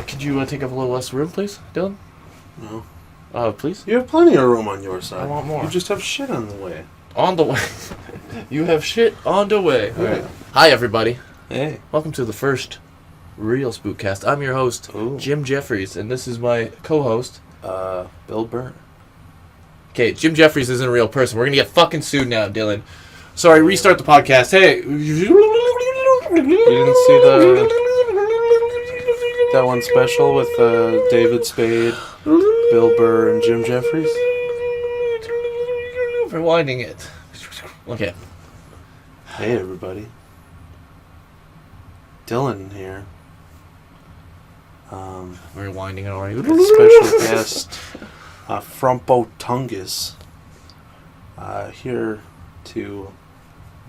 Could you take up a little less room, please, Dylan? No. Please? You have plenty of room on your side. I want more. You just have shit on the way. On the way. You have shit on the way. Yeah. Right. Hi, everybody. Hey. Welcome to the first real Spookcast. I'm your host, Ooh. Jim Jeffries, and this is my co-host, Bill Burr. Okay, Jim Jeffries isn't a real person. We're gonna get fucking sued now, Dylan. Sorry, restart the podcast. Hey. You didn't see that one special with David Spade, Bill Burr, and Jim Jeffries? Rewinding it. Okay. Hey, everybody. Dylan here. Rewinding it already. Special guest, Frumpo Tungus, here to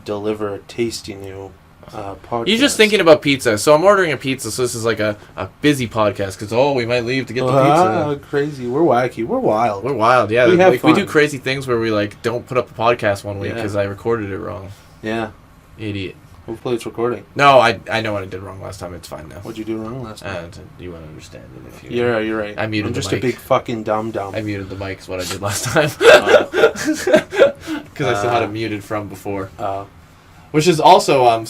deliver a tasty new podcast. You're just thinking about pizza. So I'm ordering a pizza, so this is like a busy podcast, because, we might leave to get the pizza. Crazy. We're wacky. We're wild. We're wild, yeah. We have fun. We do crazy things where we, don't put up a podcast one week because I recorded it wrong. Yeah. Idiot. Hopefully it's recording. No, I know what I did wrong last time. It's fine now. What'd you do wrong last time? You won't understand it if you... You're right. I muted I'm just the mic. a big fucking dum-dum. I muted the mic is what I did last time. Because I still had it muted from before. Which is also,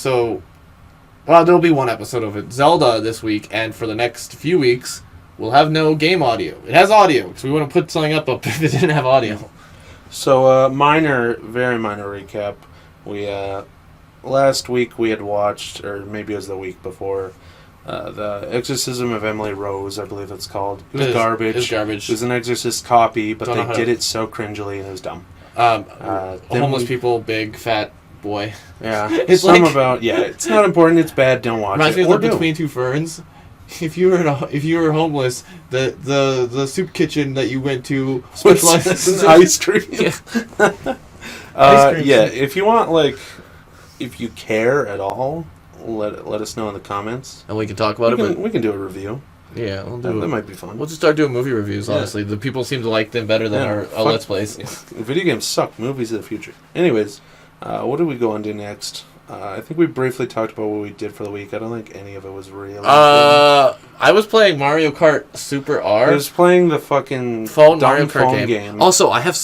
there'll be one episode of it, Zelda, this week, and for the next few weeks, we'll have no game audio. It has audio, because we want to put something up if it didn't have audio. So, very minor recap. We, last week we had watched, or maybe it was the week before, The Exorcism of Emily Rose, I believe it's called. It was garbage. It was garbage. It was an Exorcist copy, but Don't know they did it so cringily and it was dumb. Homeless people, big, fat boy. Yeah. It's it's not important, it's bad, don't watch reminds it. me of the Between Two Ferns. If you were homeless, the soup kitchen that you went to specializes in ice cream. Yeah. Ice cream. Yeah, if you want, if you care at all, let us know in the comments. And we can talk about it. We can do a review. Yeah, we'll do that might be fun. We'll just start doing movie reviews, honestly. The people seem to like them better than our Let's Plays. Yeah. Video games suck. Movies of the future. Anyways, what do we go on to next? I think we briefly talked about what we did for the week. I don't think any of it was real. I was playing Mario Kart Super R. I was playing the fucking phone Mario Kart game. Also, I have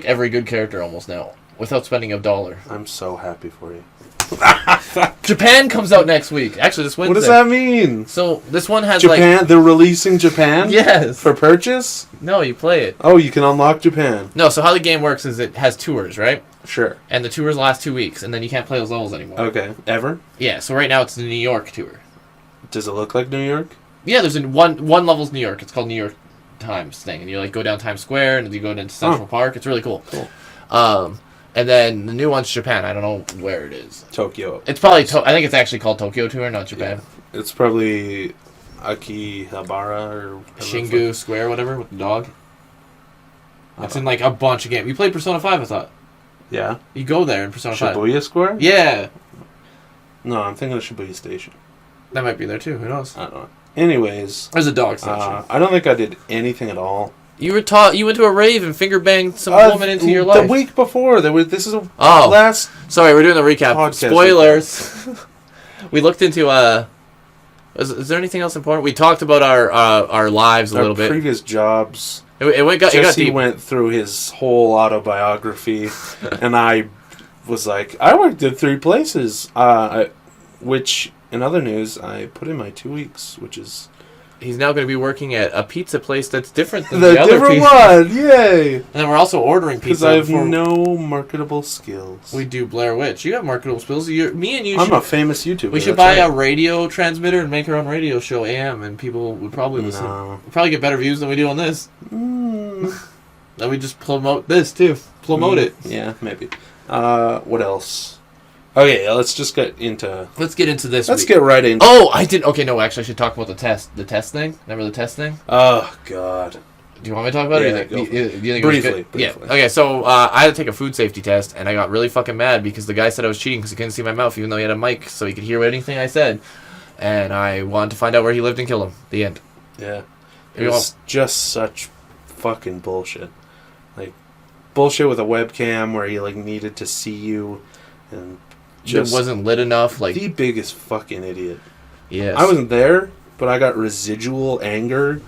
every good character almost now, without spending $1. I'm so happy for you. Japan comes out next week. Actually, this Wednesday. What does that mean? So, this one has Japan? They're releasing Japan? Yes. For purchase? No, you play it. Oh, you can unlock Japan. No, so how the game works is it has tours, right? Sure. And the tours last 2 weeks, and then you can't play those levels anymore. Okay. Ever? Yeah, so right now it's the New York tour. Does it look like New York? Yeah, there's one level's New York. It's called New York Times thing. And you go down Times Square, and you go into Central Park. It's really cool. And then the new one's Japan. I don't know where it is. Tokyo. It's probably... I think it's actually called Tokyo Tour, not Japan. Yeah. It's probably Akihabara or... Shingu Square, whatever, with the dog. It's in a bunch of games. You played Persona 5, I thought. Yeah. You go there in Persona 5. Shibuya Square? Yeah. No, I'm thinking of Shibuya Station. That might be there too. Who knows? I don't know. Anyways. There's a dog section. I don't think I did anything at all. You went to a rave and finger banged some woman into your life. The week before, this is last. Sorry, we're doing the recap. Spoilers. We looked into Is there anything else important? We talked about our lives a little bit. Previous jobs. Jesse went through his whole autobiography, and I was like, I worked at 3 places. Which, in other news, I put in my 2 weeks, which is... He's now going to be working at a pizza place that's different than the other different pizza. one, yay! And then we're also ordering pizza. Because I have no marketable skills. We do Blair Witch. You have marketable skills. I'm a famous YouTuber. We should buy a radio transmitter and make our own radio show AM, and people would probably listen. We'll probably get better views than we do on this. Then we just promote this, too. Promote it. Yeah, maybe. What else? Okay, let's just get into... Let's get into this Let's get right into... Oh, I did... Okay, no, actually, I should talk about the test. The test thing? Remember the test thing? Oh, God. Do you want me to talk about it? Yeah, you think briefly. Yeah. Okay, so I had to take a food safety test, and I got really fucking mad because the guy said I was cheating because he couldn't see my mouth, even though he had a mic, so he could hear anything I said. And I wanted to find out where he lived and kill him. The end. Yeah. It was just such fucking bullshit. Bullshit with a webcam where he, needed to see you, and... Just it wasn't lit enough. The biggest fucking idiot. Yes. I wasn't there, but I got residual anger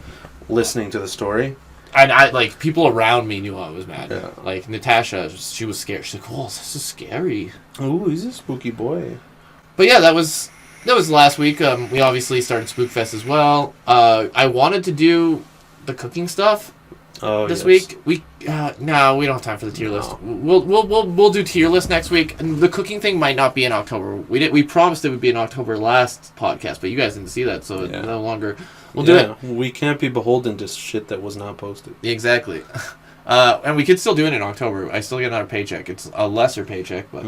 listening to the story. And I like people around me knew I was mad. Yeah. Like Natasha, she was scared. She's like, "Oh, this is scary." Ooh, he's a spooky boy. But yeah, that was last week. We obviously started Spookfest as well. I wanted to do the cooking stuff this week. No, we don't have time for the tier list. We'll do tier list next week. And the cooking thing might not be in October. We promised it would be in October last podcast, but you guys didn't see that, so it's no longer. We'll do it. We can't be beholden to shit that was not posted. Exactly. And we could still do it in October. I still get another paycheck. It's a lesser paycheck, but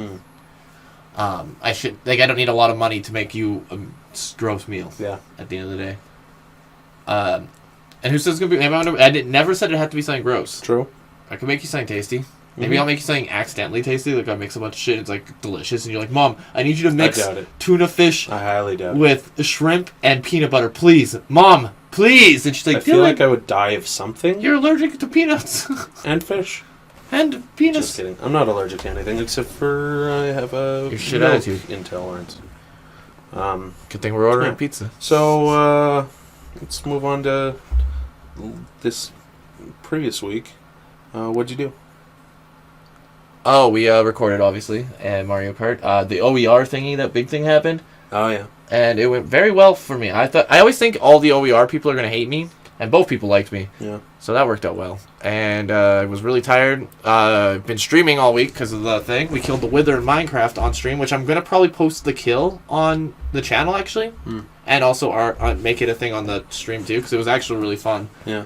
I don't need a lot of money to make you a gross meal. Yeah. At the end of the day. And who says it's gonna be? I never said it had to be something gross. True. I could make you something tasty. Maybe I'll make you something accidentally tasty. Like I mix a bunch of shit. And it's like delicious, and you're like, "Mom, I need you to mix tuna fish I highly doubt with shrimp and peanut butter, please, Mom, please." And she's like, I feel like I would die of something. You're allergic to peanuts and fish and peanuts. Just kidding. I'm not allergic to anything except for I have a your shit attitude intolerance. Good thing we're ordering pizza. So let's move on to this previous week. What'd you do? Oh, we recorded, obviously, and Mario Kart. The OER thingy, that big thing happened. Oh, yeah. And it went very well for me. I always think all the OER people are going to hate me, and both people liked me. Yeah. So that worked out well. And I was really tired. I've been streaming all week because of the thing. We killed the Wither in Minecraft on stream, which I'm going to probably post the kill on the channel, actually. And also make it a thing on the stream, too, because it was actually really fun. Yeah.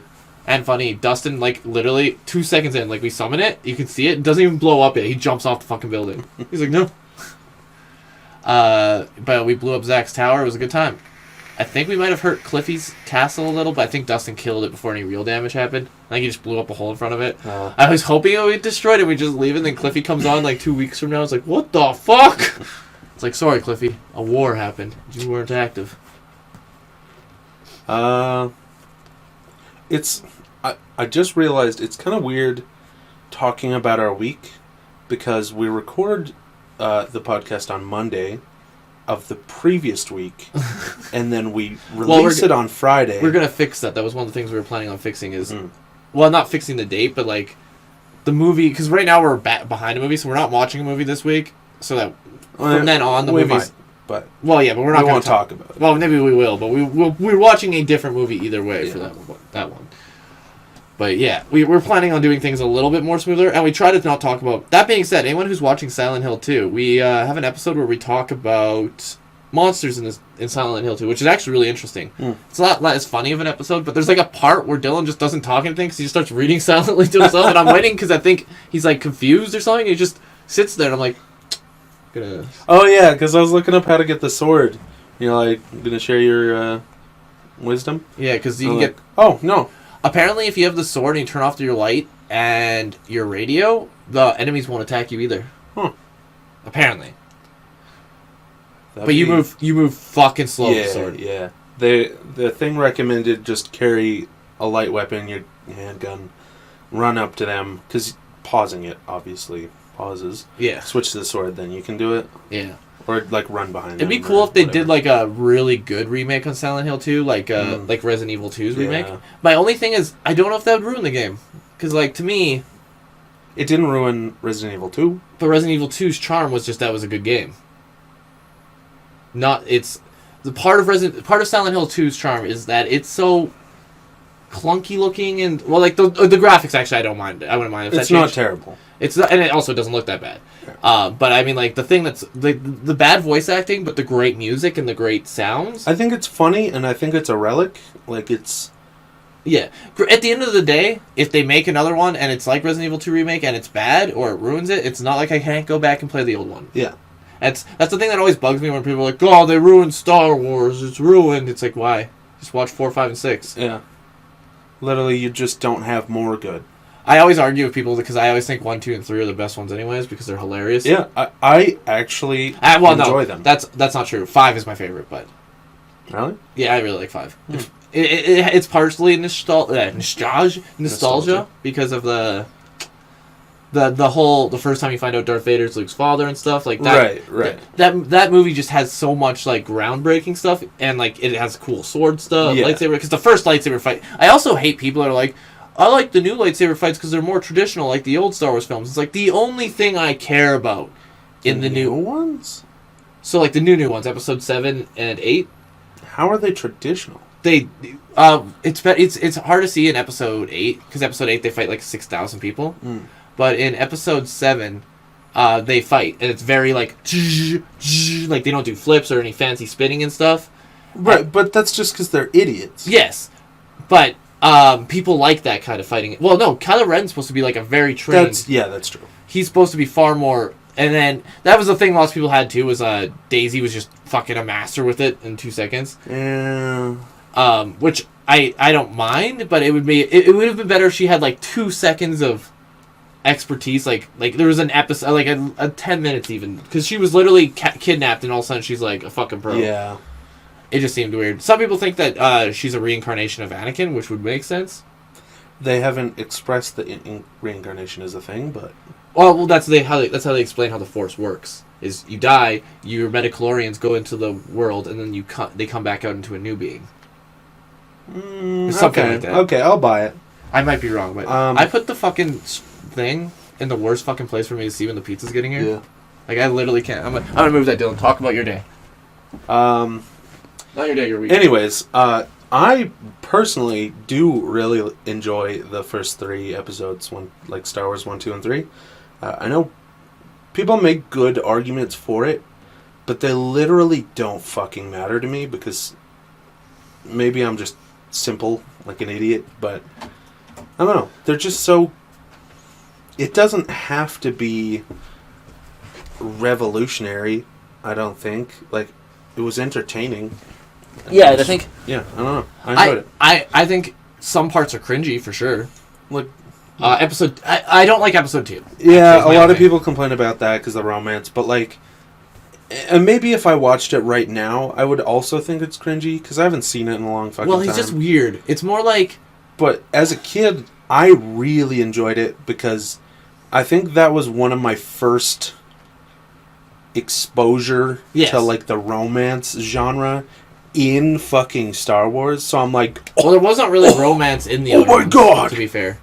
And funny, Dustin, like, literally 2 seconds in, like, we summon it, you can see it doesn't even blow up yet. He jumps off the fucking building. He's like, no. But we blew up Zach's tower. It was a good time. I think we might have hurt Cliffy's castle a little, but I think Dustin killed it before any real damage happened. I think he just blew up a hole in front of it. I was hoping it would be destroyed and we just leave it, and then Cliffy comes on, like, 2 weeks from now. It's like, what the fuck? It's like, sorry, Cliffy. A war happened. You weren't active. I just realized it's kind of weird talking about our week because we record the podcast on Monday of the previous week and then we release it on Friday. We're going to fix that. That was one of the things we were planning on fixing is... Well, not fixing the date, but like the movie... Because right now we're behind a movie, so we're not watching a movie this week. So that from then on, the movies... But well, yeah, but we're not going to talk about it. Well, maybe we will, but we're watching a different movie either way for that one. But yeah, we're planning on doing things a little bit more smoother, and we try to not talk about... That being said, anyone who's watching Silent Hill 2, we have an episode where we talk about monsters in Silent Hill 2, which is actually really interesting. It's not as funny of an episode, but there's like a part where Dylan just doesn't talk anything because he just starts reading silently to himself, and I'm waiting because I think he's like confused or something, and he just sits there, and I'm like... Oh yeah, because I was looking up how to get the sword. You know, like, gonna share your wisdom? Yeah, because you can get... Oh, no. Apparently, if you have the sword and you turn off your light and your radio, the enemies won't attack you either. Huh. Apparently. But you move fucking slow with the sword. Yeah. The thing recommended just carry a light weapon, your handgun, run up to them, because pausing it, obviously, pauses. Yeah. Switch to the sword, then you can do it. Yeah. Or, like, run behind them. It'd be cool if they did, like, a really good remake on Silent Hill 2, like Resident Evil 2's remake. My only thing is, I don't know if that would ruin the game. Because, like, to me... It didn't ruin Resident Evil 2. But Resident Evil 2's charm was just that was a good game. It's... The part of Silent Hill 2's charm is that it's so clunky looking and... Well, like, the graphics, actually, I don't mind. I wouldn't mind if it's not terrible. It's not, and it also doesn't look that bad. But I mean, like, the thing that's the bad voice acting, but the great music and the great sounds. I think it's funny, and I think it's a relic. Like, it's... Yeah. At the end of the day, if they make another one and it's like Resident Evil 2 Remake and it's bad or it ruins it, it's not like I can't go back and play the old one. Yeah. That's the thing that always bugs me when people are like, oh, they ruined Star Wars. It's ruined. It's like, why? Just watch 4, 5, and 6. Yeah. Literally, you just don't have more good. I always argue with people because I always think 1, 2, and 3 are the best ones anyways because they're hilarious. Yeah, I actually enjoy them. That's not true. 5 is my favorite, but... Really? Yeah, I really like 5. It's partially nostalgia because of the the first time you find out Darth Vader's Luke's father and stuff like that. Right. That movie just has so much like groundbreaking stuff, and like it has cool sword stuff, lightsaber. Because the first lightsaber fight, I also hate people that are like, I like the new lightsaber fights because they're more traditional, like the old Star Wars films. It's like the only thing I care about in the new ones. So like the new ones, episode 7 and 8. How are they traditional? It's hard to see in episode 8 because episode 8 they fight like 6,000 people, but in episode 7, they fight and it's very like like they don't do flips or any fancy spinning and stuff. Right, but that's just because they're idiots. Yes, but people like that kind of fighting. Well, no, Kylo Ren's supposed to be like a very trained. That's true. He's supposed to be far more. And then that was the thing lots of people had too was Daisy was just fucking a master with it in 2 seconds. Yeah. Which I don't mind, but it would have been better if she had like 2 seconds of expertise. Like there was an episode like a 10 minutes even because she was literally kidnapped and all of a sudden she's like a fucking pro. Yeah. It just seemed weird. Some people think that she's a reincarnation of Anakin, which would make sense. They haven't expressed that reincarnation is a thing, but. Well, that's how they explain how the Force works. Is you die, your metachlorians go into the world, and then they come back out into a new being. Something like that. Okay, I'll buy it. I might be wrong, but I put the fucking thing in the worst fucking place for me to see when the pizza's getting here. Yeah. Like I literally can't. I'm gonna move that, Dylan. Talk about your day. Not your day, your week. Anyways, I personally do really enjoy the first 3 episodes, like Star Wars 1, 2, and 3. I know people make good arguments for it, but they literally don't fucking matter to me because maybe I'm just simple, like an idiot, but I don't know. They're just so... It doesn't have to be revolutionary, I don't think. Like, it was entertaining. Yeah, I think... Yeah, I don't know. I enjoyed it. I think some parts are cringy, for sure. Like... I don't like episode 2. Yeah, a lot of people complain about that because of the romance, but like, and maybe if I watched it right now, I would also think it's cringy because I haven't seen it in a long fucking time. Well, he's just weird. It's more like... But as a kid, I really enjoyed it because I think that was one of my first exposure to like the romance genre in fucking Star Wars. So I'm like... Well, there wasn't really romance in the other my God! To be fair.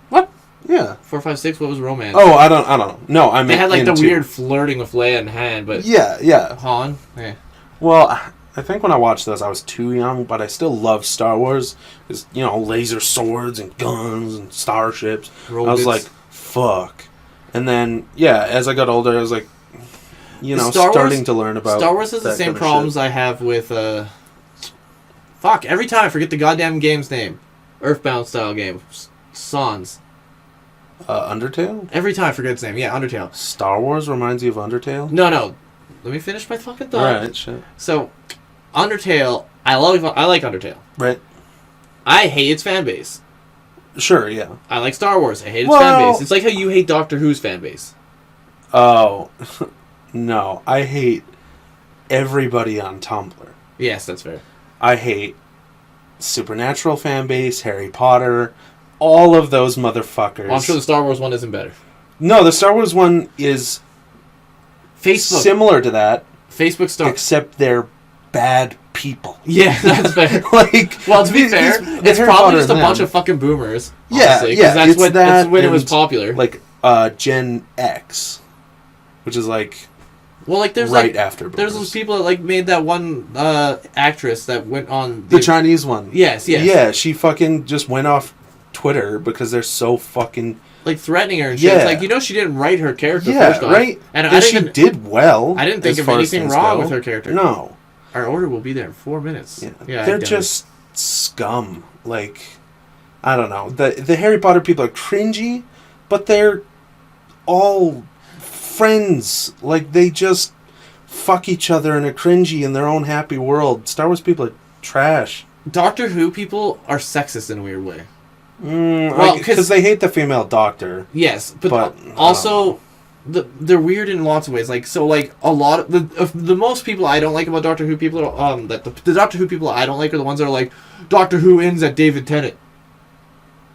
What? Yeah. 4, 5, 6. What was romance? Oh, I don't know. No, I mean they had like the weird flirting with Leia and Han, but yeah. Han. Yeah. Well, I think when I watched this, I was too young, but I still loved Star Wars. Because laser swords and guns and starships. Robots. I was like, fuck. And then as I got older, I was like, starting to learn about. Star Wars has the same problems I have with. Fuck! Every time I forget the goddamn game's name. Earthbound style game. Sans. Undertale? Every time I forget its name. Yeah, Undertale. Star Wars reminds you of Undertale? No. Let me finish my fucking thought. Alright, shit. So, Undertale, I like Undertale. Right. I hate its fan base. Sure, yeah. I like Star Wars. I hate its fan base. It's like how you hate Doctor Who's fan base. Oh. No. I hate everybody on Tumblr. Yes, that's fair. I hate Supernatural fan base, Harry Potter, all of those motherfuckers. Well, I'm sure the Star Wars one isn't better. No, the Star Wars one is similar to that. Facebook Star... Except they're bad people. Yeah, that's fair. Well, to be fair, it's probably just a bunch of fucking boomers. Honestly, yeah. That's when it was popular. Like, Gen X. Which is like... Well, like there's after boomers. There's those people that like made that one actress that went on... The Chinese one. Yes. Yeah, she fucking just went off Twitter because they're so fucking... Like threatening her and shit. It's like, she didn't write her character first off. Right? And she did well. I didn't think of anything wrong with her character. No. Our order will be there in 4 minutes. Yeah, they're just scum. Like, I don't know. The Harry Potter people are cringy, but they're all friends. Like, they just fuck each other and are cringy in their own happy world. Star Wars people are trash. Doctor Who people are sexist in a weird way. Well, because they hate the female doctor. Yes, but also they're weird in lots of ways. Like, so, like, a lot of the most people I don't like about Doctor Who people are the Doctor Who people I don't like are the ones that are like, Doctor Who ends at David Tennant.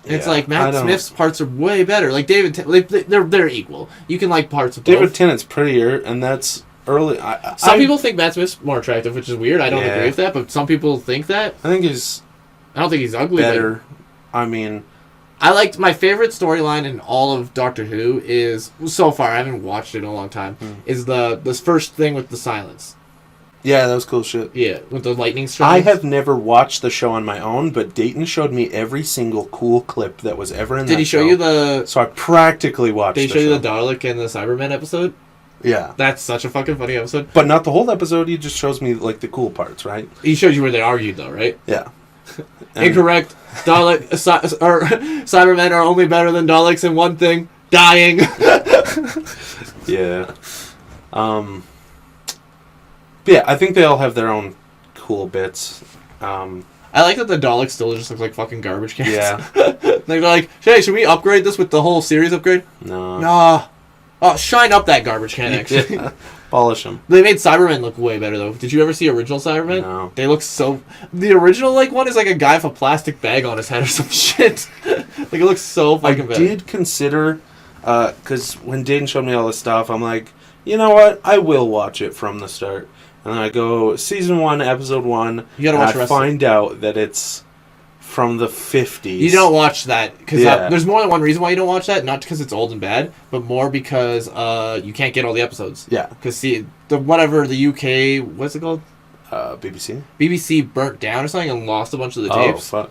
It's like Matt Smith's parts are way better. Like David, they're equal. You can like parts of both. David Tennant's prettier, and that's early. Some people think Matt Smith's more attractive, which is weird. I don't agree with that, but some people think that. I think he's. I don't think he's ugly. Better. I mean, I liked my favorite storyline in all of Doctor Who is so far. I haven't watched it in a long time. Is this first thing with the silence. Yeah, that was cool shit. Yeah, with the lightning strikes. I have never watched the show on my own, but Dayton showed me every single cool clip that was ever in that show. Did he show you the... So I practically watched Did he show you the Dalek and the Cybermen episode? Yeah. That's such a fucking funny episode. But not the whole episode, he just shows me, like, the cool parts, right? He shows you where they argued, though, right? Yeah. Incorrect. Cybermen are only better than Daleks in one thing. Dying. Yeah. Yeah, I think they all have their own cool bits. I like that the Daleks still just look like fucking garbage cans. Yeah. They're like, hey, should we upgrade this with the whole series upgrade? No. Nah. Oh, shine up that garbage can, actually. Yeah. Polish them. They made Cybermen look way better, though. Did you ever see original Cybermen? No. They look so... The original one is like a guy with a plastic bag on his head or some shit. Like, it looks so fucking bad. I did consider... Because when Dayton showed me all this stuff, I'm like, you know what? I will watch it from the start. And then I go, Season 1, Episode 1. You gotta watch the rest. I find out that it's from the 50s. You don't watch that. Because there's more than one reason why you don't watch that. Not because it's old and bad, but more because you can't get all the episodes. Yeah. Because, the UK... What's it called? BBC? BBC burnt down or something and lost a bunch of the tapes. Oh, fuck.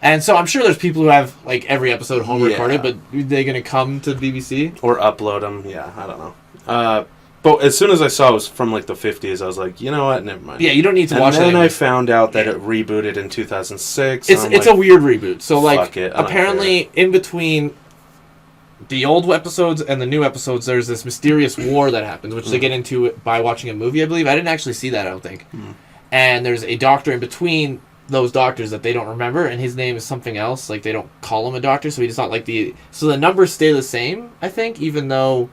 And so I'm sure there's people who have, like, every episode home recorded, but are they going to come to BBC? Or upload them. Yeah, I don't know. But as soon as I saw it was from, like, the 50s, I was like, you know what? Never mind. Yeah, you don't need to watch that. And then I found out that it rebooted in 2006. It's a weird reboot. So, like, it, apparently in between the old episodes and the new episodes, there's this mysterious war that happens, which they get into by watching a movie, I believe. I didn't actually see that, I don't think. And there's a doctor in between those doctors that they don't remember, and his name is something else. Like, they don't call him a doctor, so he's not like the... So the numbers stay the same, I think, even though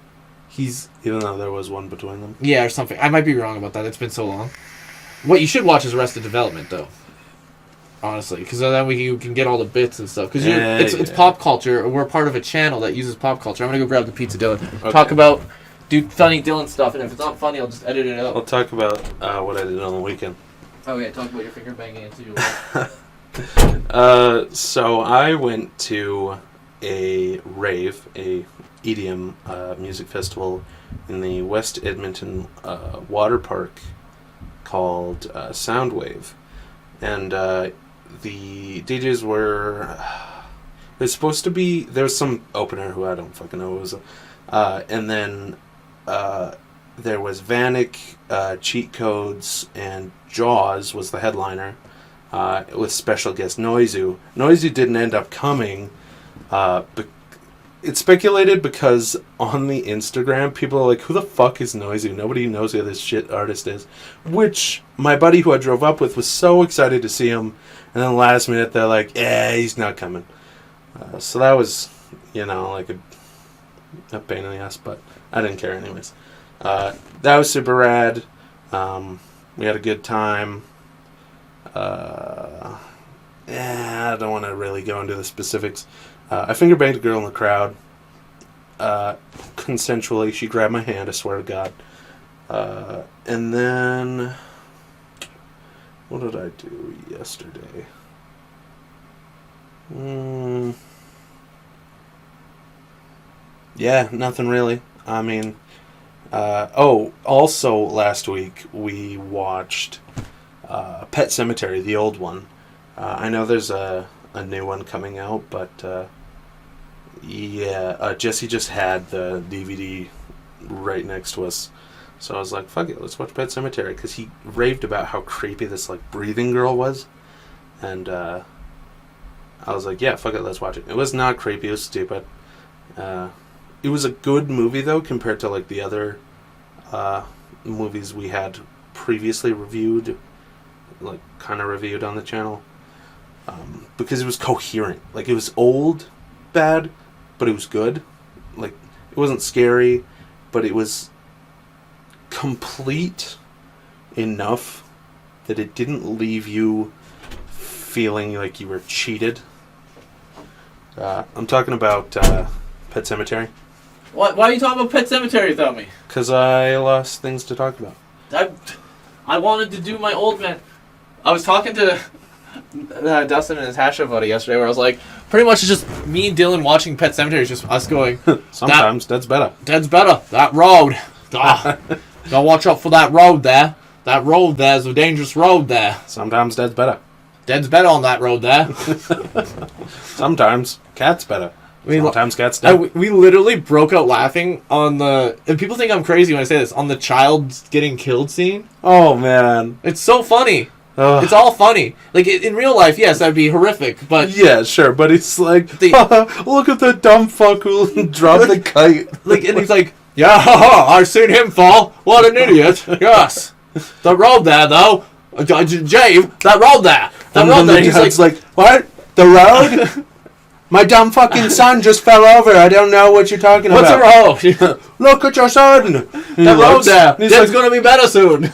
there was one between them. Yeah, or something. I might be wrong about that. It's been so long. What you should watch is Arrested Development, though. Honestly, because then you can get all the bits and stuff. Because it's pop culture. We're part of a channel that uses pop culture. I'm going to go grab the pizza, Dylan. Okay. Talk about... Do funny Dylan stuff, and if it's not funny, I'll just edit it out. I'll talk about what I did on the weekend. Oh, yeah, talk about your finger banging into your So I went to a rave, a EDM music festival in the West Edmonton water park called Soundwave. And the DJs were... It was supposed to be... There was some opener who I don't fucking know who it was. And then there was Vanek, Cheat Codes, and Jaws was the headliner, with special guest Noizu. Noizu didn't end up coming. It's speculated because on the Instagram, people are like, who the fuck is Noizu? Nobody knows who this shit artist is. Which, my buddy who I drove up with was so excited to see him, and then last minute they're like, he's not coming. So that was, like a pain in the ass, but I didn't care anyways. That was super rad. We had a good time. I don't want to really go into the specifics. I finger banged a girl in the crowd. Consensually, she grabbed my hand, I swear to God. And then... What did I do yesterday? Yeah, nothing really. I mean... also last week we watched Pet Sematary, the old one. I know there's a new one coming out, but Jesse just had the DVD right next to us, so I was like, fuck it, let's watch Pet Sematary, because he raved about how creepy this breathing girl was, and I was like, yeah, fuck it, let's watch it. It was not creepy, it was stupid. It was a good movie, though, compared to, the other movies we had previously reviewed, kind of reviewed on the channel. Because it was coherent. It was old, bad, but it was good. It wasn't scary, but it was complete enough that it didn't leave you feeling like you were cheated. I'm talking about Pet Sematary. Why are you talking about Pet Sematary without me? Because I lost things to talk about. I wanted to do my old man. I was talking to Dustin and Natasha about it yesterday, where I was like, pretty much it's just me and Dylan watching Pet Sematary. It's just us going, sometimes Dead's better. Dead's better. That road. Gotta watch out for that road there. That road there's a dangerous road there. Sometimes Dead's better. Dead's better on that road there. Sometimes Cat's better. Sometimes Cat's dead. We literally broke out laughing on the... And people think I'm crazy when I say this. On the child getting killed scene. Oh, man. It's so funny. It's all funny. Like, in real life, yes, that'd be horrific, but... Yeah, sure, but it's like, look at the dumb fuck who dropped the kite. Like, and he's like, yeah, I've seen him fall. What an idiot. Yes. The road there, though. Jave, that road there. That road there. He's like, what? The road? My dumb fucking son just fell over. I don't know what you're talking what's about. What's the road? Look at your son. That road there. It's going to be better soon.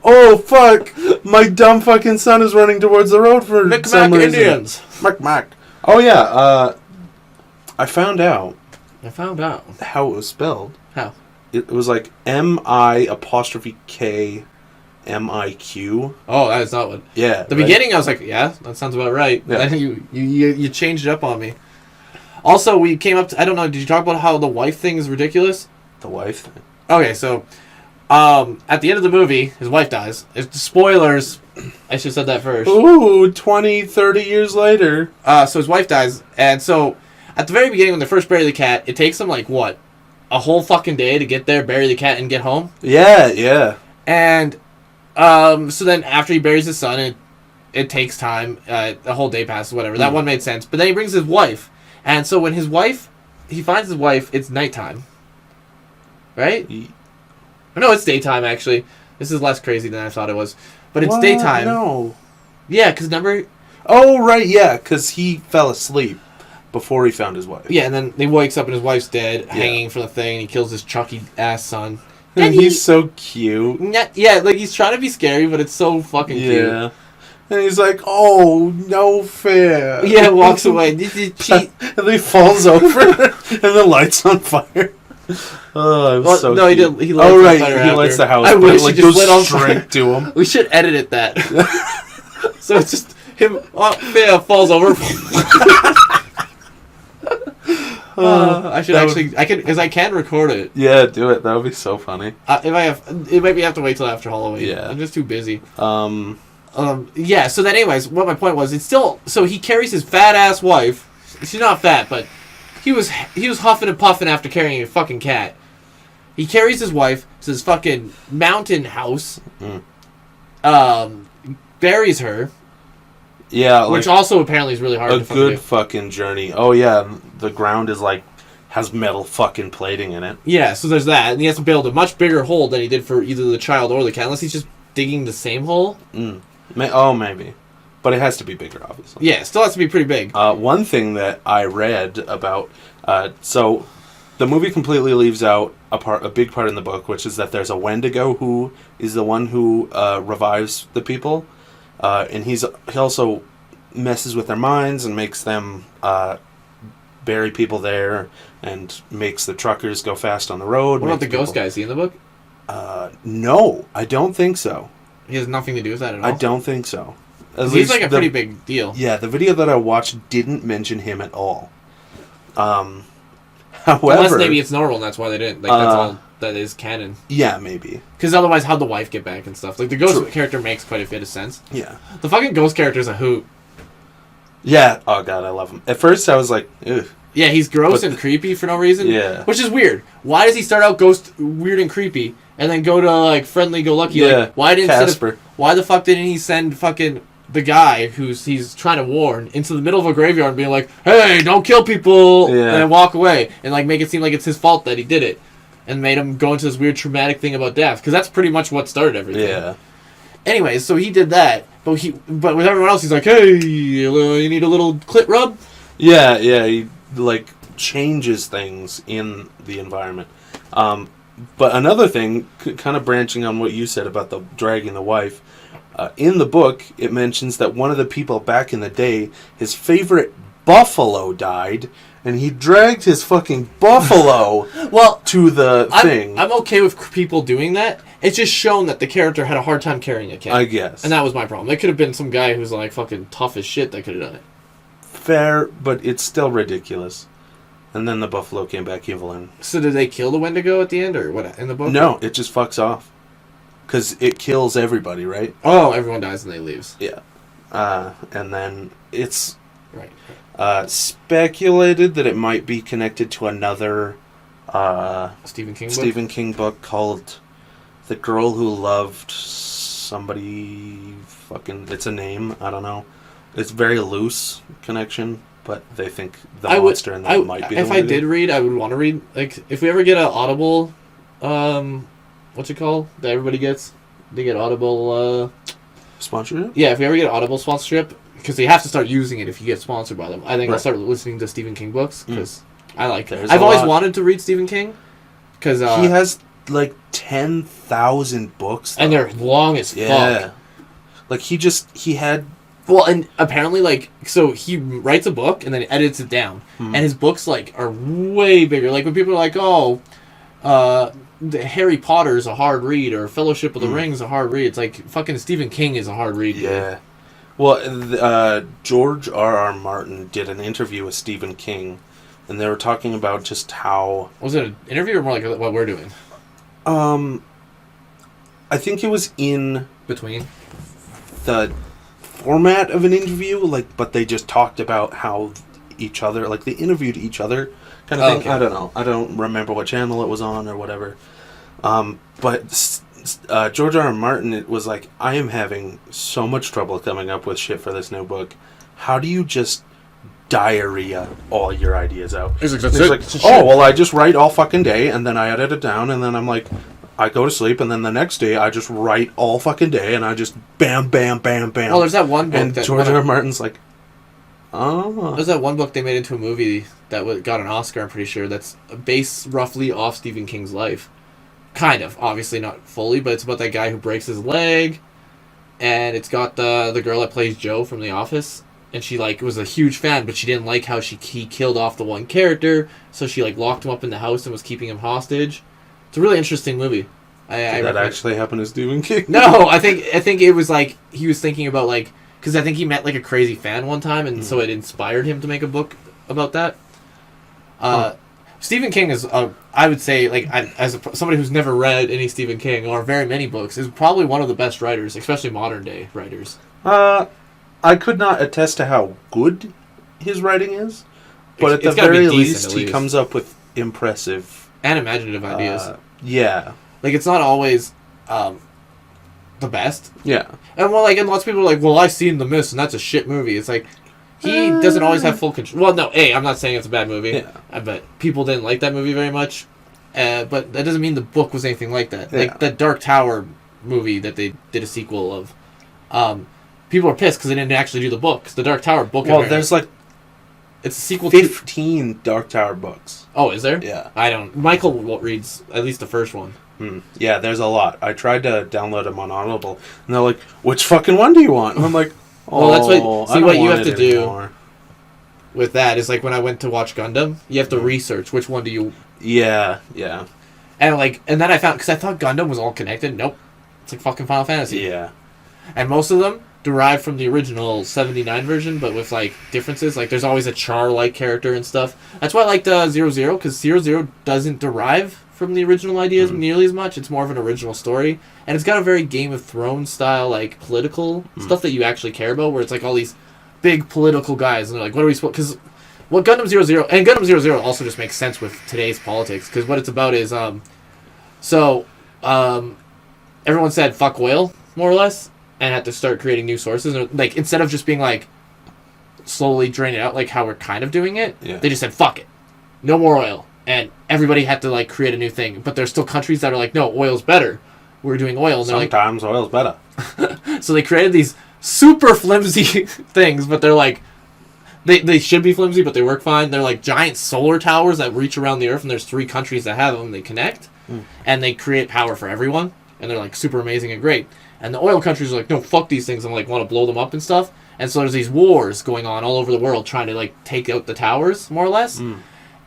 Oh, fuck. My dumb fucking son is running towards the road for some reason. Indians. Mac. Oh, yeah. I found out. How it was spelled. How? It was like M-I-K-M-I-Q. Oh, that's not what... Yeah. The beginning, I was like, yeah, that sounds about right. Yeah. Then you changed it up on me. Also, we came up to... I don't know, did you talk about how the wife thing is ridiculous? The wife thing? Okay, so... at the end of the movie, his wife dies. It's spoilers. I should have said that first. Ooh, 20, 30 years later. So his wife dies. And so, at the very beginning, when they first bury the cat, it takes them, like, what? A whole fucking day to get there, bury the cat, and get home? Yeah. And... so then after he buries his son, it takes time. A whole day passes, whatever. That one made sense. But then he brings his wife. And so when he finds his wife, it's nighttime. Right? No, it's daytime, actually. This is less crazy than I thought it was. But it's daytime. No. Yeah, because remember... Oh, right, yeah, because he fell asleep before he found his wife. Yeah, and then he wakes up and his wife's dead, hanging from the thing, and he kills his Chucky-ass son. And he's so cute. Yeah, like he's trying to be scary, but it's so fucking cute. Yeah. And he's like, oh, no fair. Yeah, walks away. This is cheat. And then he falls over, and the light's on fire. Oh, it was so cute. He did. He lights the fire he lights the house. I wish like he just goes lit on straight fire. to him. We should edit it that. So it's just him. Fair falls over. I should actually. I can, because I can record it. Yeah, do it. That would be so funny. It might be have to wait till after Halloween. Yeah, I'm just too busy. Yeah. So then, anyways, what my point was, it's still. So he carries his fat ass wife. She's not fat, but he was huffing and puffing after carrying a fucking cat. He carries his wife to this fucking mountain house. Buries her. Yeah, which also apparently is really hard to do. A good fucking journey. Oh yeah, the ground is like has metal fucking plating in it. Yeah, so there's that, and he has to build a much bigger hole than he did for either the child or the cat, unless he's just digging the same hole. Maybe, but it has to be bigger, obviously. Yeah, it still has to be pretty big. One thing that I read about, so the movie completely leaves out a big part in the book, which is that there's a Wendigo who is the one who revives the people. And he also messes with their minds and makes them bury people there and makes the truckers go fast on the road. What about the ghost guy? Is he in the book? No, I don't think so. He has nothing to do with that at all? I don't think so. He's like a pretty big deal. Yeah, the video that I watched didn't mention him at all. However... Unless maybe it's normal and that's why they didn't. Like, that's all that is canon. Yeah, maybe. Because otherwise, how'd the wife get back and stuff? Like, the ghost character makes quite a bit of sense. Yeah. The fucking ghost character is a hoot. Yeah. Oh, God, I love him. At first, I was like, ugh. Yeah, he's gross and creepy for no reason. Yeah. Which is weird. Why does he start out weird and creepy and then go to, like, friendly-go-lucky? Yeah, like, why Casper. Why the fuck didn't he send fucking the guy he's trying to warn into the middle of a graveyard and being like, hey, don't kill people, and then walk away and, like, make it seem like it's his fault that he did it and made him go into this weird traumatic thing about death, because that's pretty much what started everything. Yeah. Anyways, so he did that, but with everyone else, he's like, hey, you need a little clit rub? Yeah, he, like, changes things in the environment. But another thing, kind of branching on what you said about the dragging the wife, in the book, it mentions that one of the people back in the day, his favorite buffalo died, and he dragged his fucking buffalo to the thing. I'm okay with people doing that. It's just shown that the character had a hard time carrying a cat. I guess. And that was my problem. It could have been some guy who's like fucking tough as shit that could have done it. Fair, but it's still ridiculous. And then the buffalo came back evil. And so did they kill the Wendigo at the end, or what, in the book? No, it just fucks off. Because it kills everybody, right? Oh, everyone dies and they leaves. Yeah. And then it's right. Speculated that it might be connected to another Stephen King book called The Girl Who Loved Somebody. Fucking, it's a name. I don't know. It's very loose connection, but they think the monster in that might be the If I did read, I would want to read, like, if we ever get an Audible, what's it called? That everybody gets? They get Audible, sponsorship? Yeah, if we ever get Audible sponsorship, because you have to start using it if you get sponsored by them. I think I'll start listening to Stephen King books, because I like it. I've always wanted to read Stephen King, because he has, like, 10,000 books, though. And they're long as fuck. Like, he had... Well, and apparently, like, so he writes a book and then edits it down. And his books, like, are way bigger. Like, when people are like, oh, Harry Potter's a hard read, or Fellowship of the Ring's a hard read, it's like, fucking Stephen King is a hard read. Yeah. Dude. Well, George R.R. Martin did an interview with Stephen King, and they were talking about just how... Was it an interview or more like what we're doing? I think it was in... Between? The... format of an interview, like, but they just talked about how each other, like, they interviewed each other kind of thing. Okay. I don't know. I don't remember what channel it was on or whatever. But George R. R. Martin, it was like, I am having so much trouble coming up with shit for this new book. How do you just diarrhea all your ideas out? He's like, oh, well, I just write all fucking day, and then I edit it down, and then I'm like... I go to sleep, and then the next day, I just write all fucking day, and I just bam, bam, bam, bam. Well, there's that one book and George R. R. Martin's like, oh. There's that one book they made into a movie that got an Oscar, I'm pretty sure, that's based roughly off Stephen King's life. Kind of. Obviously not fully, but it's about that guy who breaks his leg, and it's got the girl that plays Jo from The Office, and she, like, was a huge fan, but she didn't like how he killed off the one character, so she, like, locked him up in the house and was keeping him hostage. It's a really interesting movie. Did that actually happen to Stephen King? No, I think it was like he was thinking about, like, because I think he met like a crazy fan one time, and so it inspired him to make a book about that. Stephen King is, I would say, like, somebody who's never read any Stephen King or very many books, is probably one of the best writers, especially modern day writers. I could not attest to how good his writing is, but at the very least, he comes up with impressive and imaginative ideas. Yeah. Like, it's not always the best. Yeah. And, well, like, and lots of people are like, well, I've seen The Mist, and that's a shit movie. It's like, he doesn't always have full control. Well, no, I'm not saying it's a bad movie. Yeah. I bet people didn't like that movie very much. But that doesn't mean the book was anything like that. Yeah. Like, that Dark Tower movie that they did a sequel of, people are pissed because they didn't actually do the book. 'Cause the Dark Tower book... Well, there's, like... It's a sequel 15 Dark Tower books. Oh, is there? Yeah. I don't... Michael reads at least the first one. Yeah, there's a lot. I tried to download them on Audible, and they're like, which fucking one do you want? And I'm like, well, that's what... See, what you have to do with that is, like, when I went to watch Gundam, you have to research which one do you... Yeah. And, like... And then I found... Because I thought Gundam was all connected. Nope. It's like fucking Final Fantasy. Yeah. And most of them derived from the original 79 version, but with, like, differences. Like, there's always a Char-like character and stuff. That's why I liked 00, because 00 doesn't derive from the original ideas nearly as much. It's more of an original story. And it's got a very Game of Thrones style, like, political stuff that you actually care about, where it's, like, all these big political guys, and they're like, what are we supposed... Because what Gundam 00... And Gundam 00 also just makes sense with today's politics, because what it's about is... everyone said, fuck oil, more or less, and had to start creating new sources. Like, instead of just being, like, slowly drain it out, like how we're kind of doing it, they just said, fuck it. No more oil. And everybody had to, like, create a new thing. But there's still countries that are like, no, oil's better. We're doing oil. And sometimes oil's better. So they created these super flimsy things, but they're like, they should be flimsy, but they work fine. They're like giant solar towers that reach around the Earth, and there's 3 countries that have them. They connect, and they create power for everyone. And they're, like, super amazing and great. And the oil countries are like, no, fuck these things, and like want to blow them up and stuff. And so there's these wars going on all over the world trying to like take out the towers, more or less.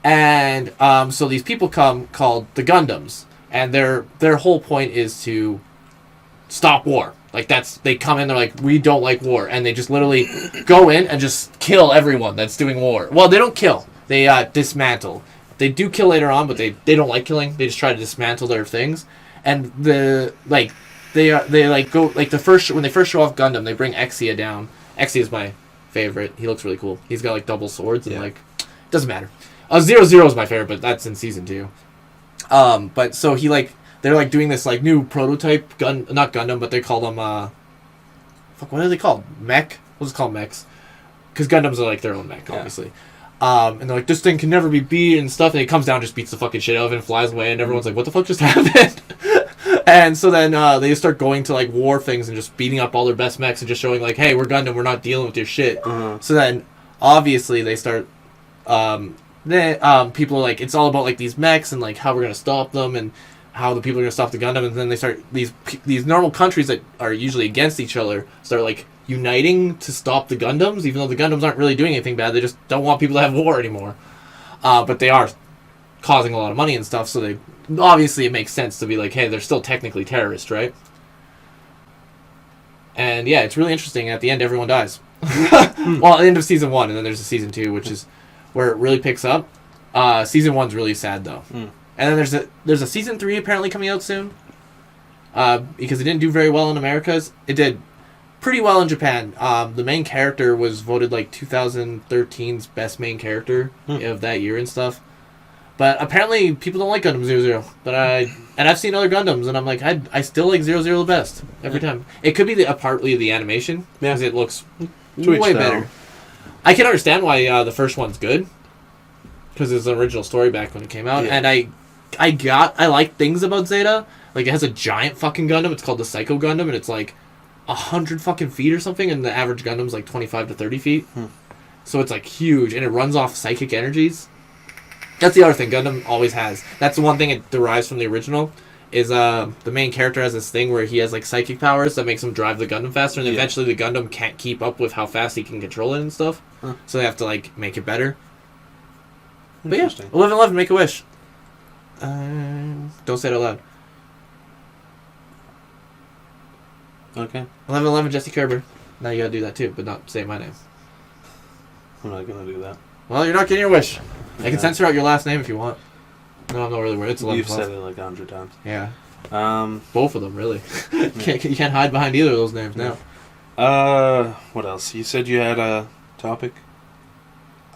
And so these people come called the Gundams, and their whole point is to stop war. Like they come in, they're like, we don't like war, and they just literally go in and just kill everyone that's doing war. Well, they don't kill, they dismantle. They do kill later on, but they don't like killing. They just try to dismantle their things. And when they first show off Gundam, they bring Exia down. Exia is my favorite. He looks really cool. He's got like double swords and like doesn't matter. 00 is my favorite, but that's in season 2. But so they're like doing this like new prototype not Gundam, but they call them what are they called? Mech? We'll just call them mechs, because Gundams are like their own mech, obviously. And they're like, this thing can never be beat and stuff, and he comes down, just beats the fucking shit out of it and flies away, and everyone's like, what the fuck just happened? And so then they start going to like war things and just beating up all their best mechs and just showing like, hey, we're Gundam, we're not dealing with your shit. So then obviously they start people are like, it's all about like these mechs and like how we're gonna stop them and how the people are gonna stop the Gundam, and then they start these normal countries that are usually against each other start like uniting to stop the Gundams, even though the Gundams aren't really doing anything bad. They just don't want people to have war anymore. But they are causing a lot of money and stuff, so they obviously it makes sense to be like, hey, they're still technically terrorists, right? And yeah, it's really interesting. At the end, everyone dies. Well, at the end of season 1, and then there's a season 2, which is where it really picks up. Season 1's really sad though. And then there's a season 3 apparently coming out soon. Because it didn't do very well in Americas. It did pretty well in Japan. The main character was voted like 2013's best main character of that year and stuff. But apparently people don't like Gundam 00. But I've seen other Gundams, and I'm like, I still like 00 the best every time. It could be partly the animation, because it looks way better. I can understand why the first one's good, because it's an original story back when it came out, and I like things about Zeta. Like, it has a giant fucking Gundam. It's called the Psycho Gundam, and it's like 100 fucking feet or something, and the average Gundam's like 25 to 30 feet. So it's like huge, and it runs off psychic energies. That's the other thing Gundam always has. That's the one thing it derives from the original, is the main character has this thing where he has like psychic powers that makes him drive the Gundam faster, and eventually the Gundam can't keep up with how fast he can control it and stuff. So they have to like make it better. But yeah, 1111, make a wish. Don't say it out loud. Okay. 1111, Jesse Kerber. Now you gotta do that too, but not say my name. I'm not gonna do that. Well, you're not getting your wish. I can censor out your last name if you want. No, I'm not really worried. It's 11. You've said it like 100 times. Yeah. Both of them, really. You can't hide behind either of those names now. What else? You said you had a topic?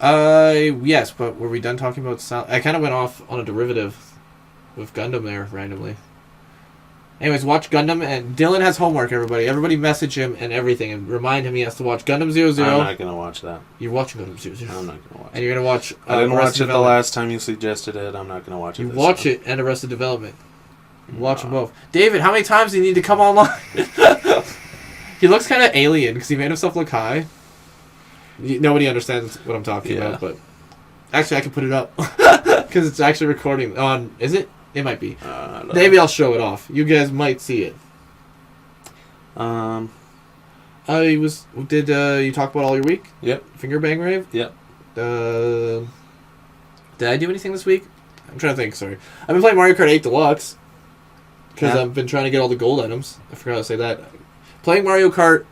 Yes, but were we done talking about sound? I kind of went off on a derivative with Gundam there randomly. Anyways, watch Gundam, and Dylan has homework, everybody. Everybody message him and everything, and remind him he has to watch Gundam 00. I'm not going to watch that. You're watching Gundam 00. I'm not going to watch it. And you're going to watch... I didn't watch it the last time you suggested it. I'm not going to watch it You this watch time. it and Arrested Development. You watch them both. David, how many times do you need to come online? He looks kind of alien, because he made himself look high. Nobody understands what I'm talking about, but... Actually, I can put it up. Because it's actually recording on... Is it? It might be. Maybe I'll show it off. You guys might see it. Did you talk about all your week? Yep. Finger bang rave? Yep. Did I do anything this week? I'm trying to think, sorry. I've been playing Mario Kart 8 Deluxe. Because I've been trying to get all the gold items. I forgot to say that. Playing Mario Kart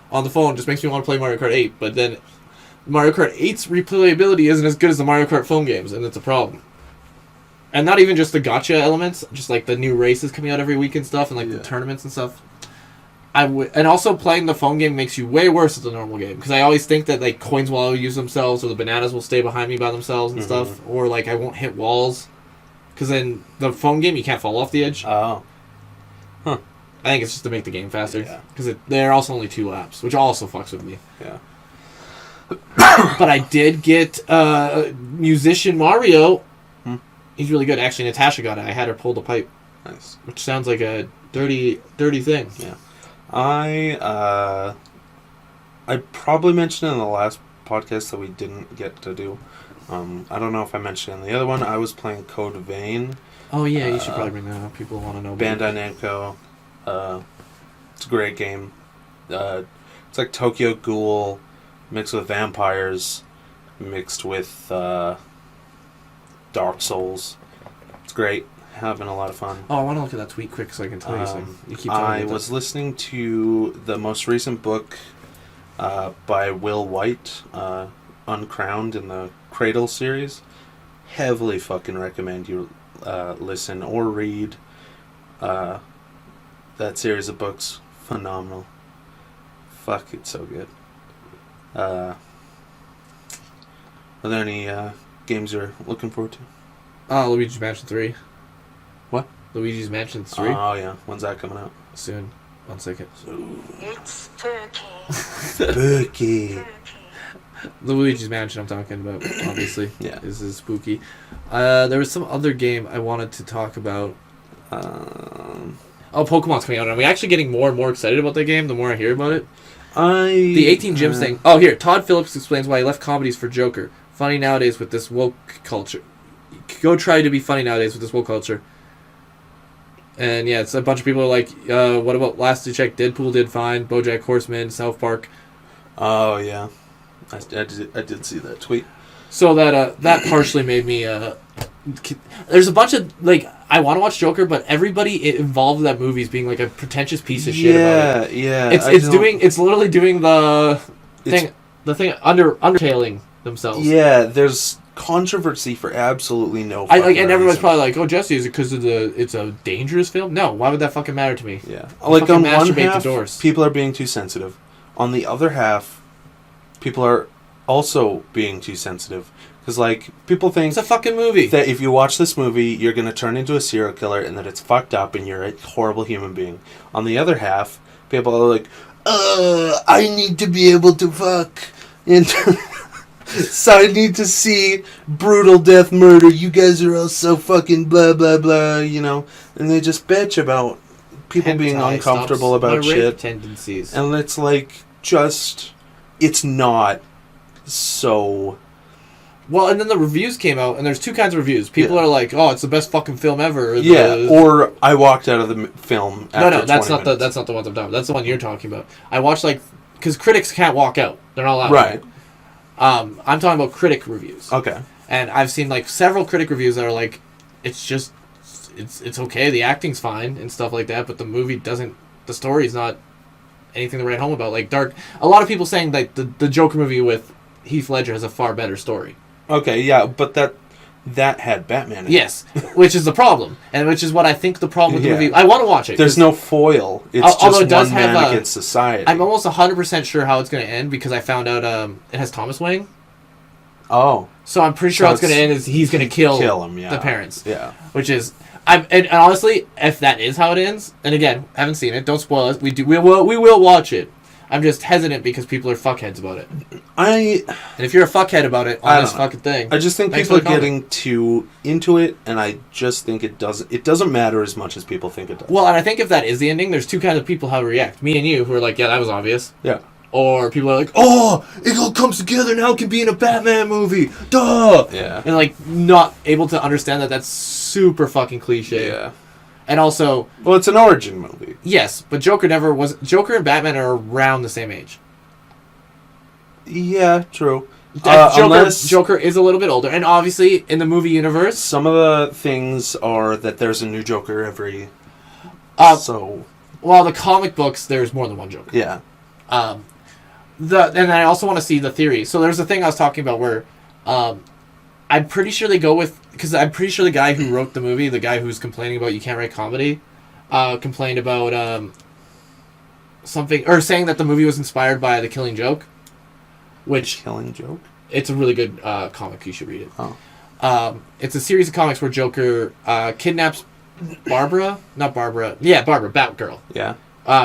on the phone just makes me want to play Mario Kart 8, but then Mario Kart 8's replayability isn't as good as the Mario Kart phone games, and it's a problem. And not even just the gacha elements, just like the new races coming out every week and stuff, and like the tournaments and stuff. And also playing the phone game makes you way worse at the normal game, because I always think that like coins will use themselves, or the bananas will stay behind me by themselves and stuff, or like I won't hit walls, because in the phone game you can't fall off the edge. Oh. Huh. I think it's just to make the game faster, because they're also only 2 laps, which also fucks with me. Yeah. But I did get Musician Mario. He's really good. Actually, Natasha got it. I had her pull the pipe. Nice. Which sounds like a dirty thing. Yeah. I probably mentioned in the last podcast that we didn't get to do. I don't know if I mentioned in the other one. I was playing Code Vein. Oh, yeah. You should probably bring that up. People want to know. Bandai Namco. It's a great game. It's like Tokyo Ghoul mixed with vampires, mixed with Dark Souls. It's great. Having a lot of fun. Oh, I want to look at that tweet quick so I can tell you something. You keep I was listening to the most recent book by Will White, Uncrowned in the Cradle series. Heavily fucking recommend you listen or read that series of books. Phenomenal. Fuck, it's so good. Are there any games you're looking forward to? Luigi's Mansion 3. What? Luigi's Mansion 3? Oh, yeah. When's that coming out? Soon. 1 second. It's spooky. Spooky. The Luigi's Mansion I'm talking about, obviously. Yeah. This is spooky. There was some other game I wanted to talk about. Pokemon's coming out. Are we actually getting more and more excited about that game the more I hear about it? The 18 Gyms thing. Oh, here. Todd Phillips explains why he left comedies for Joker. Funny nowadays with this woke culture. Go try to be funny nowadays with this woke culture. And yeah, it's a bunch of people are like, what about last I checked, Deadpool did fine, BoJack Horseman, South Park. Oh, yeah. I did see that tweet. So that partially made me... there's a bunch of, like, I want to watch Joker, but everybody involved in that movie is being like a pretentious piece of shit about it. Yeah, it's literally doing the thing undertailing themselves. Yeah, there's controversy for absolutely no fucking and everyone's reason. probably like, oh, Jesse, is it because it's a dangerous film? No, why would that fucking matter to me? Yeah. Like, on one half, doors. people are being too sensitive. On the other half, people are also being too sensitive. Because, like, people think... It's a fucking movie. That if you watch this movie, you're going to turn into a serial killer and that it's fucked up and you're a horrible human being. On the other half, people are like, I need to be able to fuck. And so I need to see brutal death murder. You guys are all so fucking blah, blah, blah, you know. And they just bitch about people being uncomfortable about shit. Tendencies. And it's like, just... It's not so... Well, and then the reviews came out, and there's two kinds of reviews. People are like, "Oh, it's the best fucking film ever." Or I walked out of the film after No, that's 20 not minutes. that's not the ones I'm talking about. That's the one you're talking about. I watched, like, because critics can't walk out; they're not allowed. Right. I'm talking about critic reviews. Okay. And I've seen, like, several critic reviews that are like, "It's just, it's okay. The acting's fine and stuff like that, but the movie doesn't. The story's not anything to write home about." Like Dark. A lot of people saying that the Joker movie with Heath Ledger has a far better story. Okay, yeah, but that had Batman in it. Yes, which is the problem, and which is what I think the problem with the movie. I want to watch it. There's no foil. It's just one man against society. I'm almost 100% sure how it's going to end because I found out it has Thomas Wayne. Oh. So I'm pretty sure how it's going to end is he's going to kill him, yeah. the parents. Yeah. Which is... And honestly, if that is how it ends, and again, haven't seen it, don't spoil it. We will watch it. I'm just hesitant because people are fuckheads about it. And if you're a fuckhead about it on this fucking thing... I just think people are getting too into it, and I just think it doesn't matter as much as people think it does. Well, and I think if that is the ending, there's two kinds of people how to react. Me and you, who are like, yeah, that was obvious. Yeah. Or people are like, oh, it all comes together, now it can be in a Batman movie. Duh! Yeah. And, like, not able to understand that that's super fucking cliche. Yeah. And also... Well, it's an origin movie. Yes, but Joker and Batman are around the same age. Yeah, true. Joker is a little bit older. And obviously, in the movie universe... Some of the things are that there's a new Joker every... Well, the comic books, there's more than one Joker. Yeah. And I also want to see the theory. So there's a thing I was talking about where... I'm pretty sure they go with... Because I'm pretty sure the guy who wrote the movie, the guy who's complaining about you can't write comedy, complained about something... Or saying that the movie was inspired by The Killing Joke. Which... Killing Joke? It's a really good comic. You should read it. Oh. It's a series of comics where Joker kidnaps Barbara? Not Barbara. Yeah, Barbara, Batgirl. Yeah.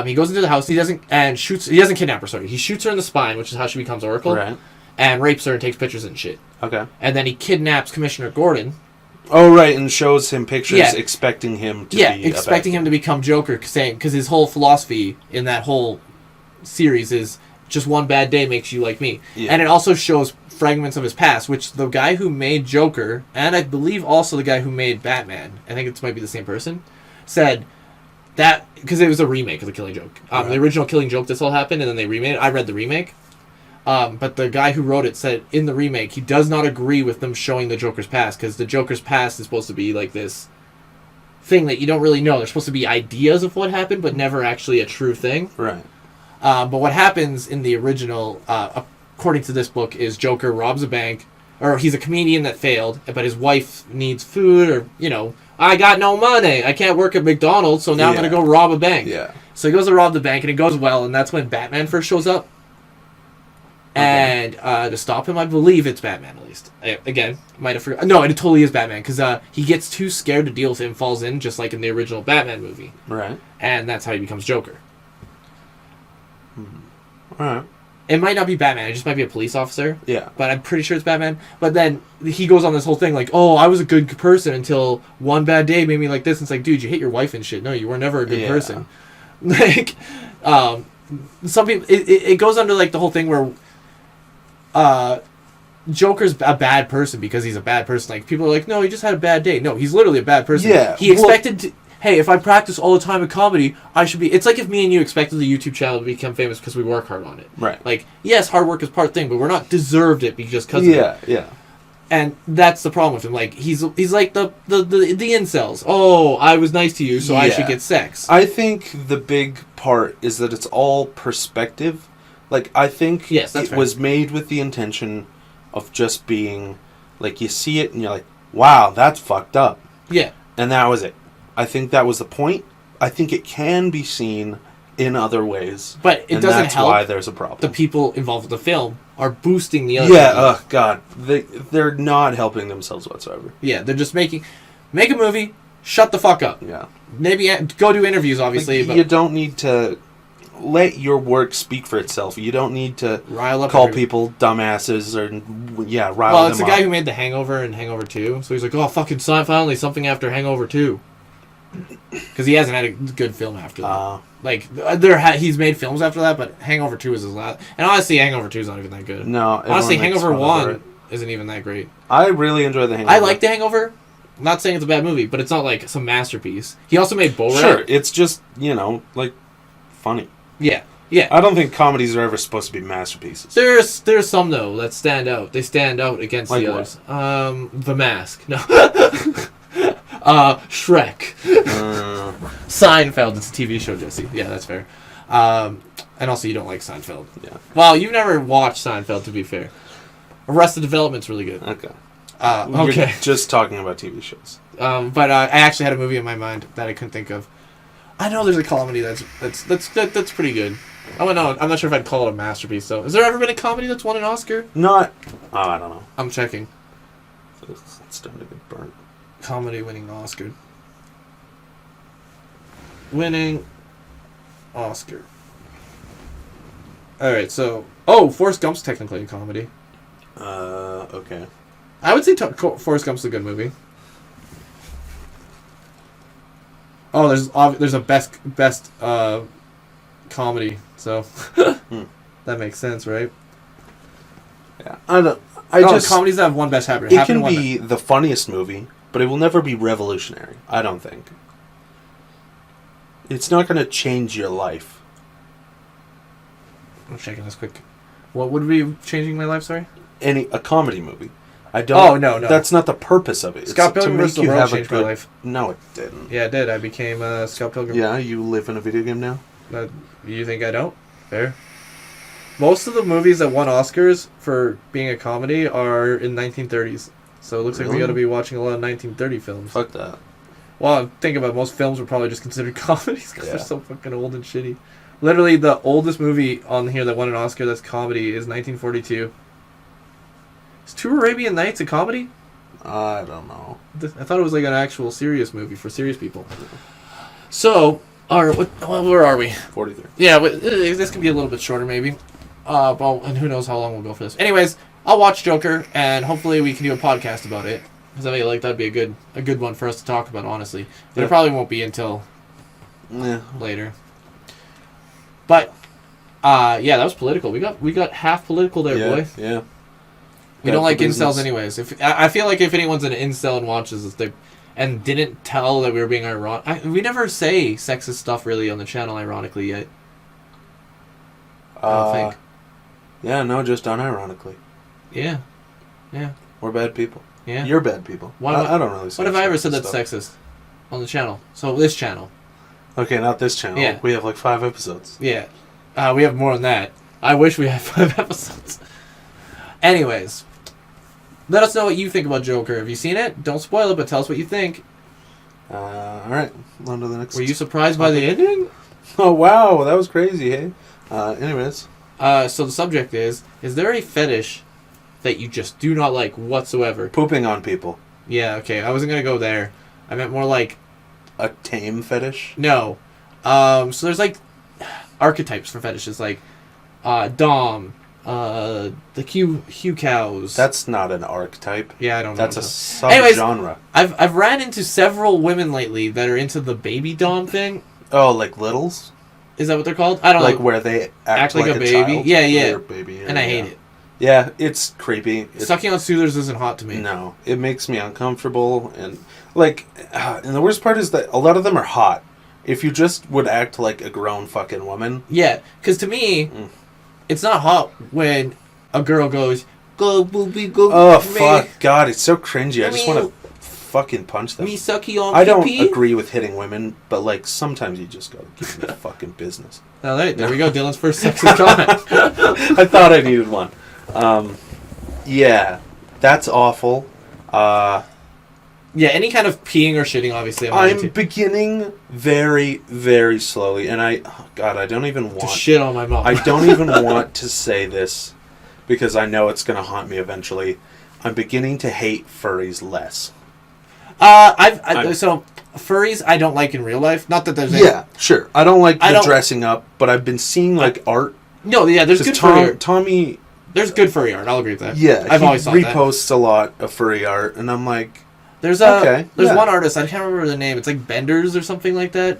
He goes into the house. He doesn't kidnap her, sorry. He shoots her in the spine, which is how she becomes Oracle. Right. And rapes her and takes pictures and shit. Okay. And then he kidnaps Commissioner Gordon. Oh, right, and shows him pictures expecting him to be expecting him to become Joker, because his whole philosophy in that whole series is just one bad day makes you like me. Yeah. And it also shows fragments of his past, which the guy who made Joker, and I believe also the guy who made Batman, I think it might be the same person, said that because it was a remake of the Killing Joke. The original Killing Joke, this all happened, and then they remade it. I read the remake. But the guy who wrote it said in the remake he does not agree with them showing the Joker's past because the Joker's past is supposed to be like this thing that you don't really know. There's supposed to be ideas of what happened, but never actually a true thing. Right. But what happens in the original, according to this book, is Joker robs a bank, or he's a comedian that failed, but his wife needs food, or, I got no money. I can't work at McDonald's, so now I'm going to go rob a bank. Yeah. So he goes to rob the bank, and it goes well, and that's when Batman first shows up. And to stop him, I believe it's Batman, at least. Again, might have forgotten. No, it totally is Batman, because he gets too scared to deal with him, falls in, just like in the original Batman movie. Right. And that's how he becomes Joker. Alright. It might not be Batman, it just might be a police officer. Yeah. But I'm pretty sure it's Batman. But then he goes on this whole thing like, oh, I was a good person until one bad day made me like this. And it's like, dude, you hit your wife and shit. No, you were never a good person. Like, some people, it goes under like the whole thing where Joker's a bad person because he's a bad person. Like, people are like, no, he just had a bad day. No, he's literally a bad person. Yeah. He expected to... Hey, if I practice all the time in comedy, I should be... It's like if me and you expected the YouTube channel to become famous because we work hard on it. Right. Like, yes, hard work is part thing, but we're not deserved it because of it. Yeah. And that's the problem with him. Like, he's like the incels. Oh, I was nice to you, so I should get sex. I think the big part is that it's all perspective. Like, I think it was made with the intention of just being... Like, you see it and you're like, wow, that's fucked up. Yeah. And that was it. I think that was the point. I think it can be seen in other ways. But it doesn't help. That's why there's a problem. The people involved with the film are boosting the other people. Yeah, oh, God. They're not helping themselves whatsoever. Yeah, they're just make a movie, shut the fuck up. Yeah. Maybe go do interviews, obviously. Like, but you don't need to let your work speak for itself. You don't need to call people dumbasses or, rile them up. Well, it's the guy who made The Hangover and Hangover 2. So he's like, oh, fucking finally something after Hangover 2. Because he hasn't had a good film after that. Like, he's made films after that, but Hangover 2 is his last. And honestly, Hangover 2 is not even that good. No. Honestly, Hangover 1 isn't even that great. I really enjoy The Hangover. I like The Hangover. I'm not saying it's a bad movie, but it's not like some masterpiece. He also made Borat. Sure, it's just, like, funny. Yeah. I don't think comedies are ever supposed to be masterpieces. There's some, though, that stand out. They stand out against the others. The Mask. No. Shrek. Seinfeld. It's a TV show, Jesse. Yeah, that's fair. And also, you don't like Seinfeld. Yeah. Well, you've never watched Seinfeld, to be fair. Arrested Development's really good. Okay. Okay. You're just talking about TV shows. But I actually had a movie in my mind that I couldn't think of. I know there's a comedy that's pretty good. Oh no, I'm not sure if I'd call it a masterpiece though. Has there ever been a comedy that's won an Oscar? I don't know. I'm checking. It's starting to get burnt. Comedy winning Oscar. Winning Oscar. Alright, so... Oh, Forrest Gump's technically a comedy. Okay. I would say Forrest Gump's a good movie. Oh, there's a best comedy, so... That makes sense, right? Yeah. I don't... comedies that have one best happen. It can be the funniest movie, but it will never be revolutionary, I don't think. It's not going to change your life. I'm checking this quick. What would be changing my life, sorry? A comedy movie. I don't... Oh, no. That's not the purpose of it. Scott Pilgrim vs. the World changed my life. No, it didn't. Yeah, it did. I became Scott Pilgrim. Yeah, you live in a video game now? You think I don't? Fair. Most of the movies that won Oscars for being a comedy are in 1930s. So it looks like we got to be watching a lot of 1930 films. Fuck that. Well, think about it, most films were probably just considered comedies because they're so fucking old and shitty. Literally, the oldest movie on here that won an Oscar that's comedy is 1942. Is Two Arabian Nights a comedy? I don't know. I thought it was like an actual serious movie for serious people. So, where are we? 43. Yeah, this could be a little bit shorter maybe. And who knows how long we'll go for this. Anyways, I'll watch Joker, and hopefully we can do a podcast about it. Because I feel like that'd be a good one for us to talk about, honestly. But it probably won't be until later. But, that was political. We got half political there, boy. Yeah. We don't like incels anyways. I feel like if anyone's an incel and watches this, and didn't tell that we were being ironic. We never say sexist stuff really on the channel, ironically, yet. I don't think. Yeah, no, just unironically. Yeah. Yeah. We're bad people. Yeah. You're bad people. I don't really say what have I ever said that's stuff. sexist on the channel? So this channel. Okay, not this channel. Yeah. We have like 5 episodes. Yeah. We have more than that. I wish we had 5 episodes. Anyways. Let us know what you think about Joker. Have you seen it? Don't spoil it, but tell us what you think. Alright, on to the next. Were you surprised by the ending? Oh, wow, that was crazy, hey? Anyways. So the subject is there a fetish that you just do not like whatsoever? Pooping on people. Yeah, okay. I wasn't going to go there. I meant more like... A tame fetish? No. So there's like archetypes for fetishes, like Dom, the Q cows. That's not an archetype. Yeah, I don't know. That's a sub-genre. I've ran into several women lately that are into the baby Dom thing. Oh, like littles? Is that what they're called? I don't know. Like where they act like a baby? child? Yeah. Baby, and I hate it. Yeah, it's creepy. Sucking on soothers isn't hot to me. No, it makes me uncomfortable. And and the worst part is that a lot of them are hot. If you just would act like a grown fucking woman. Yeah, because to me, it's not hot when a girl goes, go booby, go. Oh, fuck. God, it's so cringy. I just want to fucking punch them. Me sucky on I don't pee-pee? agree with hitting women, but like sometimes you just gotta give them the fucking business. All right, there we go. Dylan's first sexist comment. I thought I needed one. Yeah, that's awful. Yeah, any kind of peeing or shitting, obviously. I'm beginning very, very slowly, and I don't even want to shit on my mom. I don't even want to say this because I know it's gonna haunt me eventually. I'm beginning to hate furries less. So furries I don't like in real life. Not that there's any... Yeah, sure. I don't like the dressing up, but I've been seeing like art. No, yeah, there's good furry art. Tommy. There's good furry art. I'll agree with that. Yeah, I've always thought that. He reposts a lot of furry art, and I'm like, there's one artist, I can't remember the name. It's like Benders or something like that.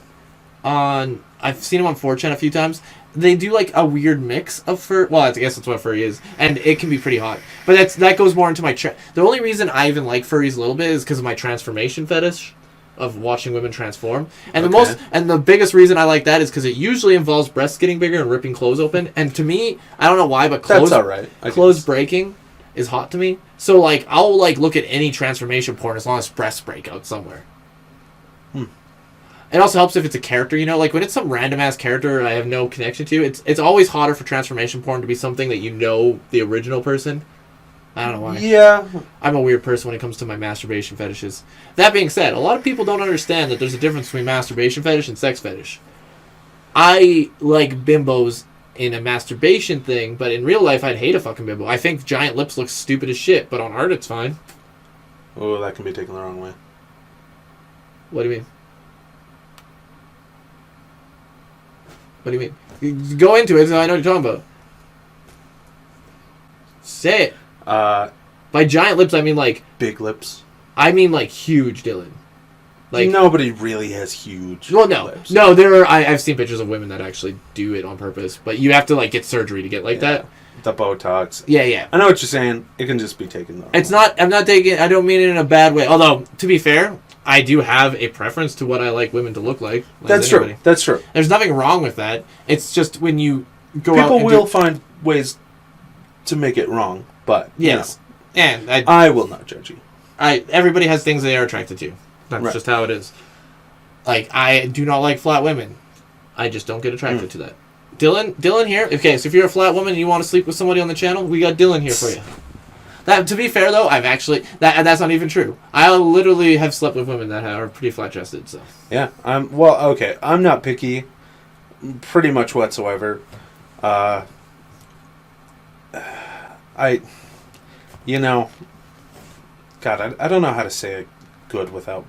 I've seen him on 4chan a few times. They do like a weird mix of fur. Well, I guess that's what furry is, and it can be pretty hot. But that goes more into my. The only reason I even like furries a little bit is because of my transformation fetish, of watching women transform. And the biggest reason I like that is because it usually involves breasts getting bigger and ripping clothes open. And to me, I don't know why, but clothes. That's all right. Clothes breaking is hot to me. So like I'll like look at any transformation porn as long as breasts break out somewhere. It also helps if it's a character, you know, like when it's some random ass character I have no connection to. It's always hotter for transformation porn to be something that you know the original person. I don't know why. Yeah. I'm a weird person when it comes to my masturbation fetishes. That being said, a lot of people don't understand that there's a difference between masturbation fetish and sex fetish. I like bimbos in a masturbation thing, but in real life I'd hate a fucking bimbo. I think giant lips look stupid as shit, but on art it's fine. Oh, that can be taken the wrong way. What do you mean? What do you mean? Go into it so I know what you're talking about. Say it. By giant lips, I mean like... Big lips. I mean like huge, Dylan. Like nobody really has huge lips. No, there are... I've seen pictures of women that actually do it on purpose, but you have to like get surgery to get like that. The Botox. Yeah. I know what you're saying. It can just be taken the wrong way. I'm not taking... I don't mean it in a bad way. Although, to be fair... I do have a preference to what I like women to look like. That's true. That's true. There's nothing wrong with that. It's just when you go out... People will find ways to make it wrong, but, yes. You know, and I will not judge you. Everybody has things they are attracted to. That's just how it is. Like, I do not like flat women. I just don't get attracted to that. Dylan here... Okay, so if you're a flat woman and you want to sleep with somebody on the channel, we got Dylan here for you. That, to be fair, though, I've actually... That's not even true. I literally have slept with women that are pretty flat-chested, so... Yeah, I'm not picky pretty much whatsoever. You know... God, I don't know how to say it good without...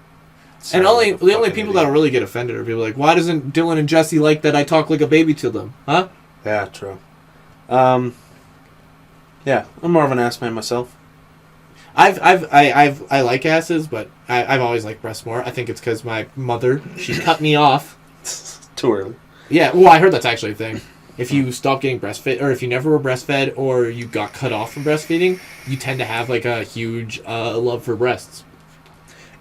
And the only people that'll really get offended are people like, why doesn't Dylan and Jesse like that I talk like a baby to them? Huh? Yeah, true. Yeah, I'm more of an ass man myself. I like asses, but I've always liked breasts more. I think it's because my mother, she cut me off. Too early. Yeah, well, I heard that's actually a thing. If you stop getting breastfed, or if you never were breastfed, or you got cut off from breastfeeding, you tend to have like a huge love for breasts.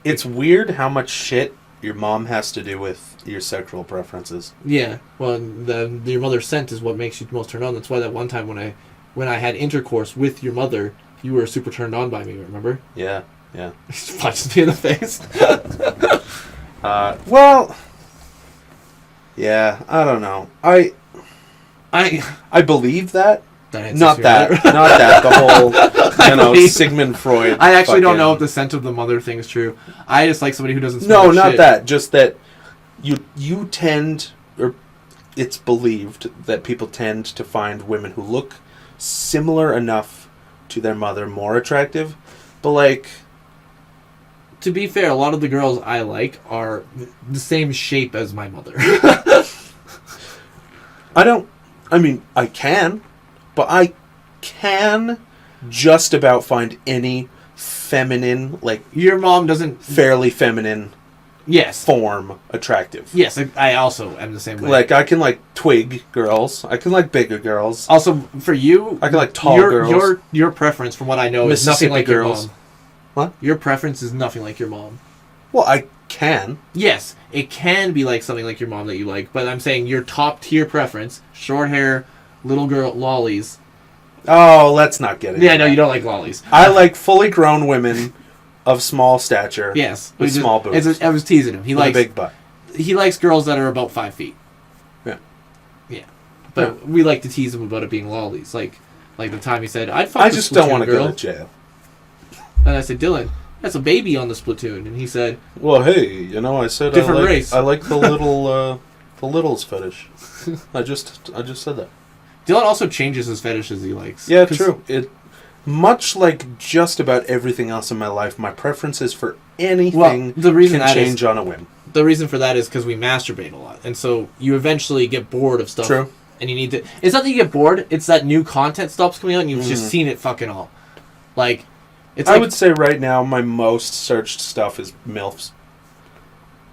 It's weird how much shit your mom has to do with your sexual preferences. Yeah. Well, your mother's scent is what makes you most turned on. That's why that one time when I had intercourse with your mother, you were super turned on by me. Remember? Yeah. Yeah. She punches me in the face. Well. Yeah. I don't know. I believe that. Not that. Not that. The whole, Sigmund Freud. I actually don't know if the scent of the mother thing is true. I just like somebody who doesn't smell No, like not shit. that. Just that you tend, or it's believed that people tend to find women who look similar enough to their mother more attractive. But, like... To be fair, a lot of the girls I like are the same shape as my mother. I can, but I can just about find any feminine, like... Your mom doesn't... Fairly feminine... Yes. Form attractive. Yes, I also am the same way. Like, I can like twig girls. I can like bigger girls. Also, for you... I can like tall girls. Your preference, from what I know, is nothing like girls. Your mom. What? Your preference is nothing like your mom. Well, I can. Yes, it can be like something like your mom that you like, but I'm saying your top tier preference, short hair, little girl, lollies. Oh, let's not get into Yeah, no, that. you don't like lollies. I like fully grown women of small stature. Yes. With small boobs. I was teasing him. He likes likes a big butt. He likes girls that are about 5 feet. Yeah. Yeah. But we like to tease him about it being lollies. Like the time he said, I'd fuck I the just don't Splatoon want to girl. go to jail. And I said, Dylan, that's a baby on the Splatoon. And he said... Well, hey, I said different race. I like the little, the littles fetish. I just said that. Dylan also changes his fetishes he likes. Yeah, true. Much like just about everything else in my life, my preferences for anything can change on a whim. The reason for that is because we masturbate a lot. And so you eventually get bored of stuff. True. And you need to... It's not that you get bored, it's that new content stops coming out and you've just seen it fucking all. Like... I would say right now my most searched stuff is MILFs.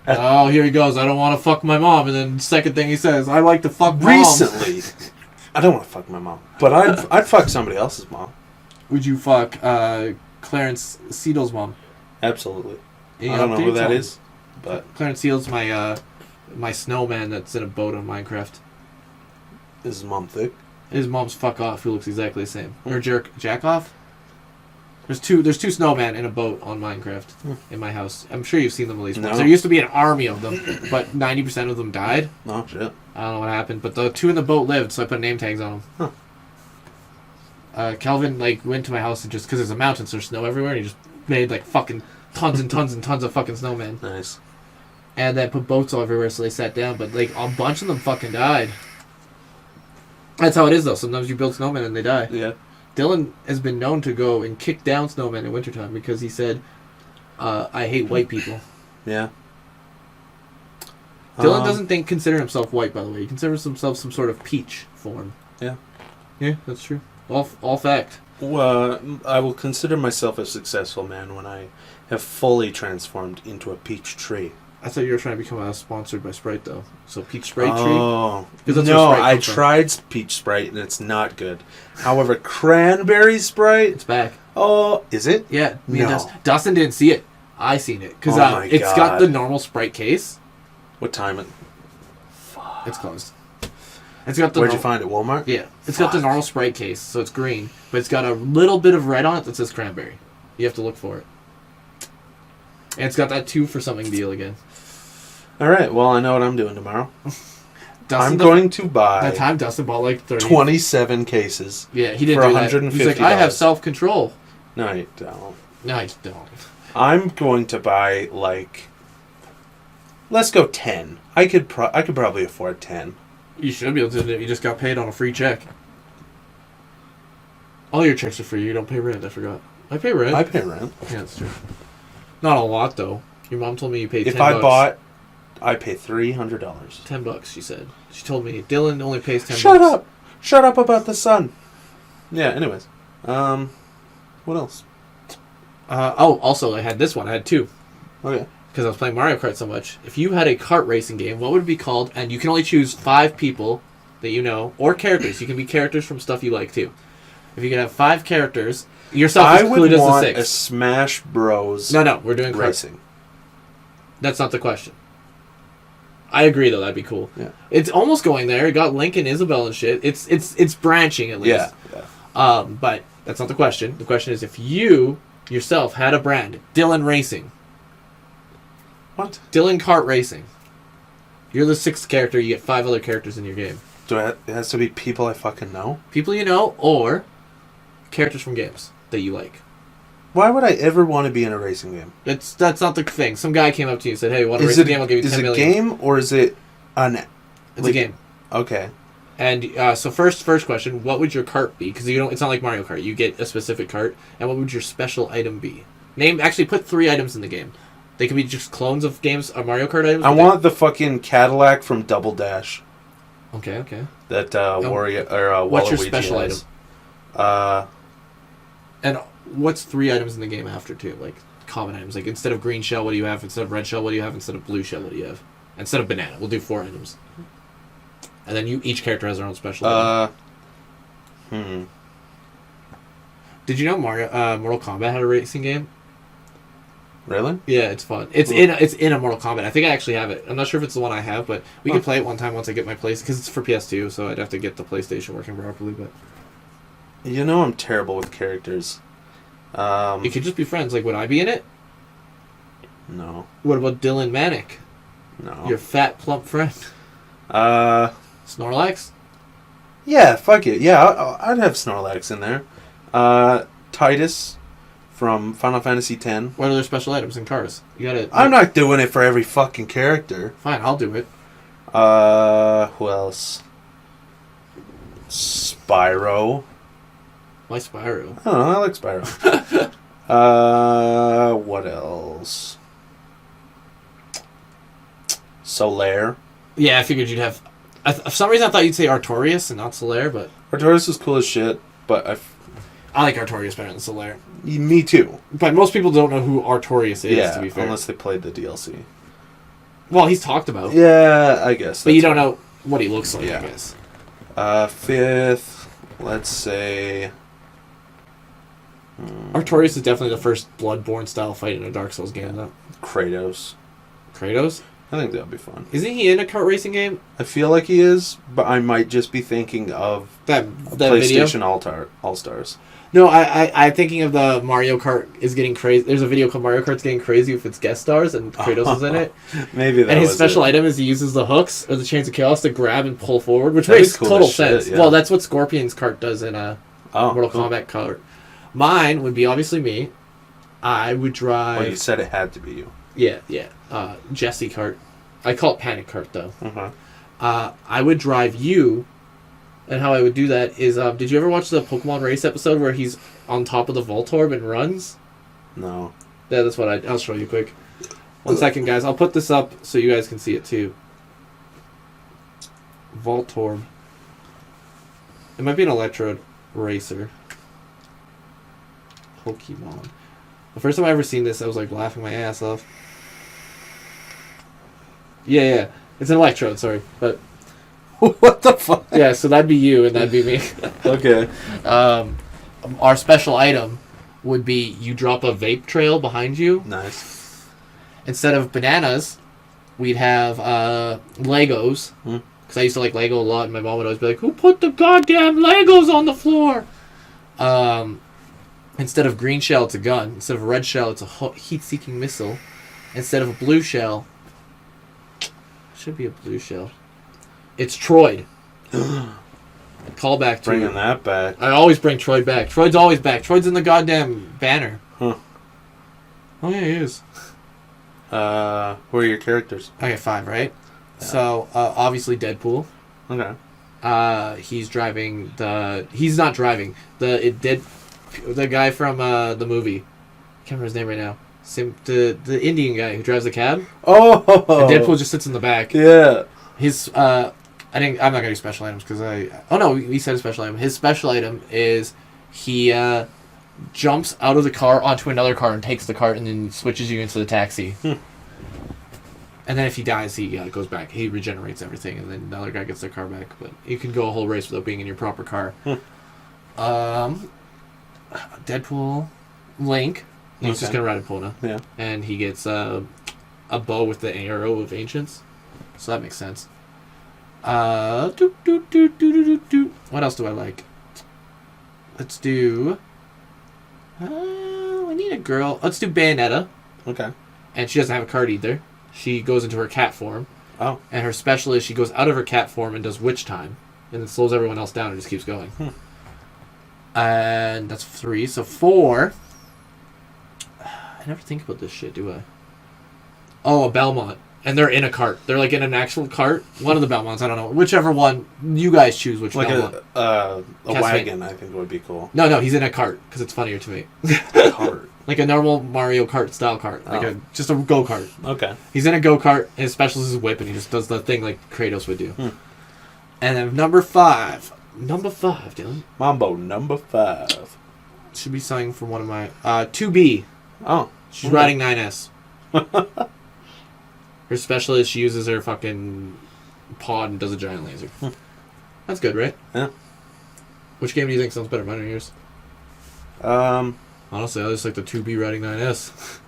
Oh, here he goes. I don't want to fuck my mom. And then second thing he says, I like to fuck moms. Recently. I don't want to fuck my mom. But I'd fuck somebody else's mom. Would you fuck Clarence Seedle's mom? Absolutely. Any I don't know who that updates? is. But Clarence Seedle's my snowman that's in a boat on Minecraft. Is his mom thick? His mom's fuck off, who looks exactly the same. Or jack off? There's two snowmen in a boat on Minecraft in my house. I'm sure you've seen them at least once. There used to be an army of them, but 90% of them died. Oh, shit. I don't know what happened, but the two in the boat lived, so I put name tags on them. Huh. Calvin went to my house and just, because there's a mountain, so there's snow everywhere, and he just made fucking tons and tons and tons of fucking snowmen. Nice. And then put boats all everywhere, so they sat down, but a bunch of them fucking died. That's how it is, though. Sometimes you build snowmen and they die. Yeah. Dylan has been known to go and kick down snowmen in wintertime because he said, I hate white people. Yeah. Dylan doesn't consider himself white, by the way. He considers himself some sort of peach form. Yeah. Yeah, that's true. All fact. Well, I will consider myself a successful man when I have fully transformed into a peach tree. I thought you were trying to become sponsored by Sprite, though. So peach Sprite tree? Oh. No, I tried peach Sprite and it's not good. However, cranberry Sprite... It's back. Oh, is it? Yeah. No. Dustin didn't see it. I seen it. Because it's got the normal Sprite case. What time? Fuck. It's closed. It's got the Where'd you find it? Walmart? Yeah. It's got the normal Sprite case, so it's green. But it's got a little bit of red on it that says cranberry. You have to look for it. And it's got that 2 for something deal again. Alright, well, I know what I'm doing tomorrow. I'm going to buy... That time Dustin bought 30. 27 cases. Yeah, he didn't for do $150. that. He's like, I have self-control. No, you don't. No, I don't. I'm going to buy, let's go 10. I could probably afford 10. You should be able to do it. You just got paid on a free check. All your checks are free. You don't pay rent. I forgot. I pay rent. I pay rent. Yeah, that's true. Not a lot, though. Your mom told me you paid $10. If I bought, I pay $300. $10, she said. She told me Dylan only pays $10. Shut up! Shut up about the sun. Yeah. Anyways, what else? Also, I had this one. I had 2. Okay. Because I was playing Mario Kart so much. If you had a kart racing game, what would it be called? And you can only choose 5 people that you know, or characters. You can be characters from stuff you like too. If you could have 5 characters, yourself is included as the 6th. A Smash Bros. No, we're doing racing. That's not the question. I agree, though. That'd be cool. Yeah. It's almost going there. It got Link and Isabelle and shit. It's branching, at least. Yeah. But that's not the question. The question is if you yourself had a brand, Dylan Racing. What? Dylan Kart Racing. You're the 6th character. You get 5 other characters in your game. It has to be people I fucking know? People you know, or characters from games that you like. Why would I ever want to be in a racing game? That's not the thing. Some guy came up to you and said, "Hey, you want to race a game? I'll give you 10 million." Is it a game or is it It's a game. Okay. And so first question, what would your cart be? Because it's not like Mario Kart. You get a specific cart, and what would your special item be? Actually put 3 items in the game. They could be just clones of games, or Mario Kart items. I want the fucking Cadillac from Double Dash. Okay. That Wario or what's your Waluigi special has. item? And what's 3 items in the game after too? Like common items. Like instead of green shell, what do you have? Instead of red shell, what do you have? Instead of blue shell, what do you have? Instead of banana, we'll do 4 items. And then each character has their own special item. Did you know Mortal Kombat had a racing game? Really? Yeah, it's fun. It's in a Mortal Kombat. I think I actually have it. I'm not sure if it's the one I have, but we could play it one time once I get my place, because it's for PS2, so I'd have to get the PlayStation working properly. But you know I'm terrible with characters. You could just be friends. Like, would I be in it? No. What about Dylan Manic? No. Your fat, plump friend. Snorlax? Yeah, fuck it. Yeah, I'd have Snorlax in there. Titus from Final Fantasy X. What are their special items in cars? You gotta. I'm not doing it for every fucking character. Fine, I'll do it. Who else? Spyro. Why Spyro? I don't know, I like Spyro. What else? Solaire. Yeah, I figured you'd have. For some reason, I thought you'd say Artorias and not Solaire, but Artorias is cool as shit, but I like Artorias better than Solaire. Me too. But most people don't know who Artorias is, to be fair. Unless they played the DLC. Well, he's talked about. Yeah, I guess. But you don't know what he looks like, Yeah. I guess. 5th, let's say... Artorias is definitely the first Bloodborne style fight in a Dark Souls game, though. Kratos. Kratos? I think that'll be fun. Isn't he in a kart racing game? I feel like he is, but I might just be thinking of that PlayStation video? All-Stars. No, I'm thinking of the Mario Kart is getting crazy. There's a video called Mario Kart's getting crazy with its guest stars, and Kratos is in it. Maybe that And his was special it. item is he uses the hooks or the chains of chaos to grab and pull forward, which That'd be makes cool total as shit, sense. yeah. Well, that's what Scorpion's cart does in a Mortal cool. Kombat cart. Mine would be obviously me. I would drive. Well, you said it had to be you. Yeah. Jesse cart. I call it Panic Cart though. Uh-huh. I would drive you, and how I would do that is, did you ever watch the Pokemon Race episode where he's on top of the Voltorb and runs? No. Yeah, that's what I'll show you quick. 1 second, guys. I'll put this up so you guys can see it too. Voltorb. It might be an Electrode Racer. Pokemon. The first time I ever seen this, I was like laughing my ass off. Yeah. It's an Electrode, sorry. But What the fuck? yeah, so that'd be you and that'd be me. Okay. Our special item would be you drop a vape trail behind you. Nice. Instead of bananas, we'd have Legos. Because I used to like Lego a lot, and my mom would always be like, "Who put the goddamn Legos on the floor?" Instead of green shell, it's a gun. Instead of a red shell, it's a heat-seeking missile. Instead of a blue shell, should be a blue shell. It's Troid. Call back to Bringing that back. I always bring Troid back. Troid's always back. Troid's in the goddamn banner. Huh. Oh yeah, he is. Who are your characters? Okay, 5, right? Yeah. So obviously Deadpool. Okay. He's driving the. He's not driving the guy from the movie. I can't remember his name right now. The Indian guy who drives the cab. Oh. And Deadpool just sits in the back. Yeah. His I'm not gonna do special items because he said a special item. His special item is he jumps out of the car onto another car and takes the cart and then switches you into the taxi. And then if he dies, he goes back. He regenerates everything, and then the other guy gets their car back. But you can go a whole race without being in your proper car. Deadpool, Link. Link's just gonna ride Epona. Yeah. And he gets a bow with the arrow of ancients. So that makes sense. What else do I like? Let's do... I need a girl. Let's do Bayonetta. Okay. And she doesn't have a card either. She goes into her cat form. Oh. And her special is she goes out of her cat form and does witch time. And then slows everyone else down and just keeps going. And that's 3. So 4. I never think about this shit, do I? Oh, a Belmont. And they're in a cart. They're like in an actual cart. One of the Belmonts, I don't know. Whichever one. You guys choose which Belmont. A wagon, I think would be cool. No, he's in a cart because it's funnier to me. Cart. Like a normal Mario Kart style cart. Like just a go-kart. Okay. He's in a go-kart. His special is his whip, and he just does the thing like Kratos would do. And then number 5. Number 5, Dylan. Mambo number 5. Should be something from one of my... 2B. Oh. She's riding 9S. Her special is she uses her fucking pod and does a giant laser. That's good, right? Yeah. Which game do you think sounds better, mine or yours? Honestly, I just like the 2B riding 9S.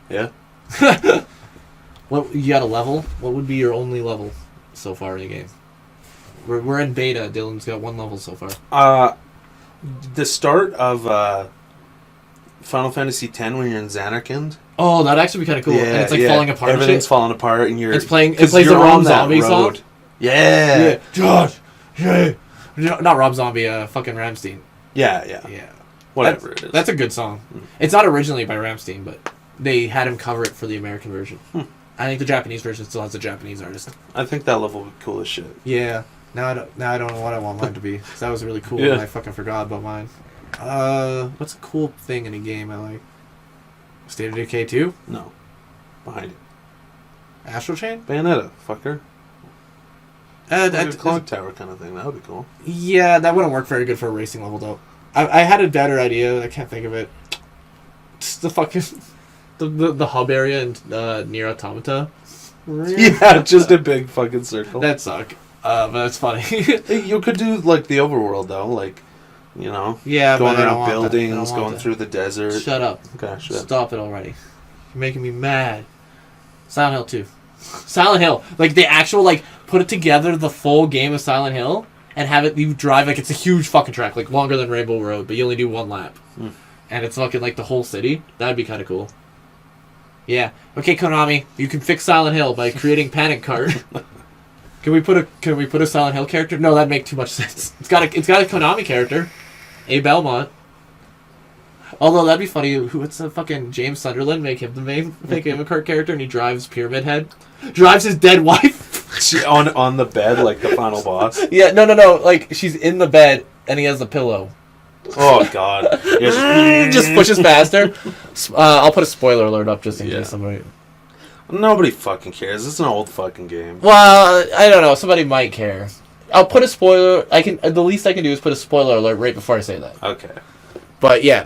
Yeah. What, you got a level? What would be your only level so far in the game? We're in beta. Dylan's got 1 level so far. The start of Final Fantasy X when you're in Zanarkand. Oh, that'd actually be kind of cool. And it's like falling apart. Everything's falling apart, and it plays the Rob Zombie song. Yeah. Josh. Yeah. Not Rob Zombie. Fucking Rammstein. Yeah. Whatever it is. That's a good song. It's not originally by Rammstein, but they had him cover it for the American version. I think the Japanese version still has a Japanese artist. I think that level would be cool as shit. Yeah. Now I don't know what I want mine to be. Cause that was really cool, and I fucking forgot about mine. What's a cool thing in a game I like? State of Decay 2? No. Behind it. Astral Chain? Bayonetta, fucker. Like a clock tower kind of thing. That would be cool. Yeah, that wouldn't work very good for a racing level, though. I had a better idea. I can't think of it. Just the fucking... The hub area in Nier Automata. Yeah, just a big fucking circle. That suck. But that's funny. You could do, like, the overworld, though. Like, you know, yeah, going but around buildings, going through the desert. Shut up. Okay, shut up. Stop it already. You're making me mad. Silent Hill 2. Silent Hill. Like, the actual, like, put it together, the full game of Silent Hill, and have it, you drive, like, it's a huge fucking track, like, longer than Rainbow Road, but you only do 1 lap. And it's fucking, like, the whole city. That'd be kind of cool. Yeah. Okay, Konami, you can fix Silent Hill by creating Panic Cart. Can we put a Silent Hill character? No, that'd make too much sense. It's got a Konami character. A Belmont. Although that'd be funny. What's the fucking James Sunderland? Make him a cart character, and he drives Pyramid Head. Drives his dead wife. She on the bed like the final boss. Yeah, no. Like she's in the bed, and he has the pillow. Oh God! Just pushes past her. I'll put a spoiler alert up just in case somebody. Nobody fucking cares. It's an old fucking game. Well, I don't know. Somebody might care. I'll put a spoiler. The least I can do is put a spoiler alert right before I say that. Okay. But yeah,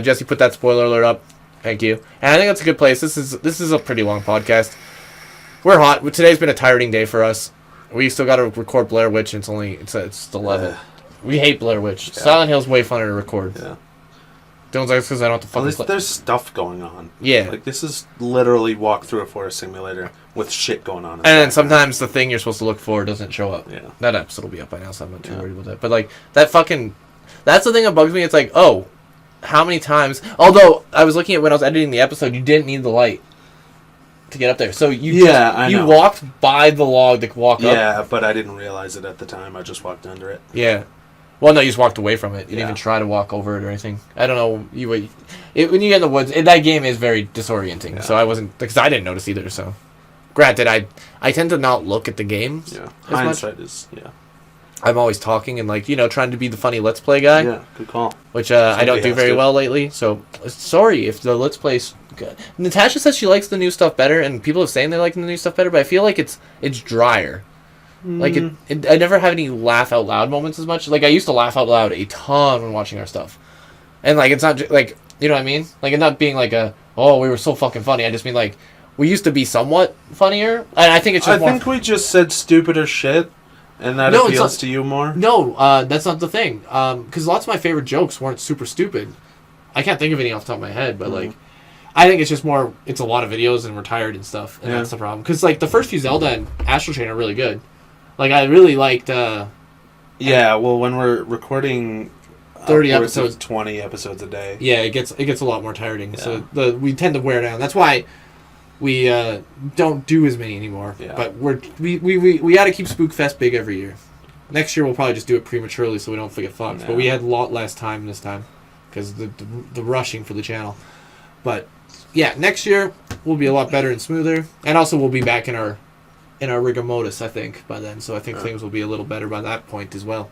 Jesse put that spoiler alert up. Thank you. And I think that's a good place. This is a pretty long podcast. We're hot. Today's been a tiring day for us. We still got to record Blair Witch. And it's 11. We hate Blair Witch. Yeah. Silent Hill's way funner to record. Yeah. Don't like because I don't have to fucking. At least there's stuff going on. Yeah. Like this is literally walk through a forest simulator with shit going on. And then sometimes the thing you're supposed to look for doesn't show up. Yeah. That episode will be up by now, so I'm not too worried about that. But like that's the thing that bugs me. It's like, oh, how many times? Although I was looking at when I was editing the episode, you didn't need the light to get up there. So you walked by the log to walk up. Yeah, but I didn't realize it at the time. I just walked under it. Yeah. Well, no, you just walked away from it. You didn't even try to walk over it or anything. I don't know. When you get in the woods, that game is very disorienting. Yeah. So I wasn't, because I didn't notice either. So, granted, I tend to not look at the games. Yeah, hindsight is I'm always talking and trying to be the funny Let's Play guy. Yeah, good call. Which I don't do very well lately. So sorry if the Let's Play's good. Natasha says she likes the new stuff better, and people are saying they like the new stuff better. But I feel like it's drier. Like, I never have any laugh out loud moments as much. Like, I used to laugh out loud a ton when watching our stuff. And, like, it's not, like, you know what I mean? Like, it's not being like we were so fucking funny. I just mean, like, we used to be somewhat funnier. And I think it's just I think we just said stupider shit, and that appeals to you more. No, that's not the thing. Because lots of my favorite jokes weren't super stupid. I can't think of any off the top of my head, but, like, I think it's just more. It's a lot of videos and we're tired and stuff, and that's the problem. Because like the first few Zelda and Astral Chain are really good. Like I really liked. Yeah, well, when we're recording 30 episodes, 20 episodes a day. Yeah, it gets a lot more tiring. Yeah. So we tend to wear down. That's why we don't do as many anymore. Yeah. But we got to keep Spookfest big every year. Next year we'll probably just do it prematurely so we don't forget fucked. Yeah. But we had a lot less time this time because the rushing for the channel. But yeah, next year will be a lot better and smoother, and also we'll be back in our rigor modus, I think, by then. So I think things will be a little better by that point as well.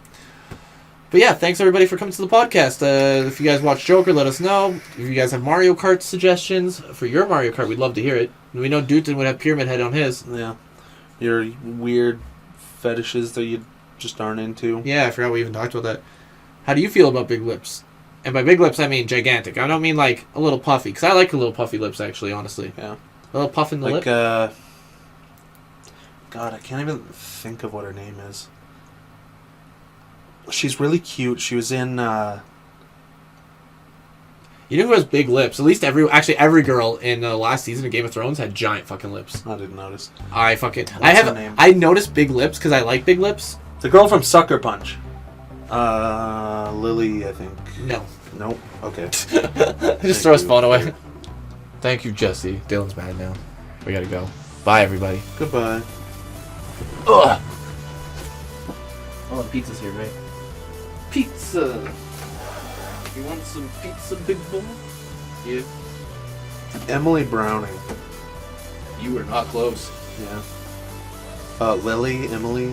But yeah, thanks everybody for coming to the podcast. If you guys watch Joker, let us know. If you guys have Mario Kart suggestions for your Mario Kart, we'd love to hear it. We know Dutton would have Pyramid Head on his. Yeah. Your weird fetishes that you just aren't into. Yeah, I forgot we even talked about that. How do you feel about big lips? And by big lips, I mean gigantic. I don't mean like a little puffy, because I like a little puffy lips, actually, honestly. Yeah. A little puff in the lip. God, I can't even think of what her name is. She's really cute. She was in... You know who has big lips? At least every girl in the last season of Game of Thrones had giant fucking lips. I didn't notice. I noticed big lips because I like big lips. The girl from Sucker Punch. Lily, I think. No. Nope. Okay. Just throw his phone away. Thank you, Jesse. Dylan's mad now. We gotta go. Bye, everybody. Goodbye. Ugh. Oh, the pizza's here, right? Pizza! You want some pizza, big boy? Yeah. Emily Browning. You were not close. Yeah. Lily, Emily.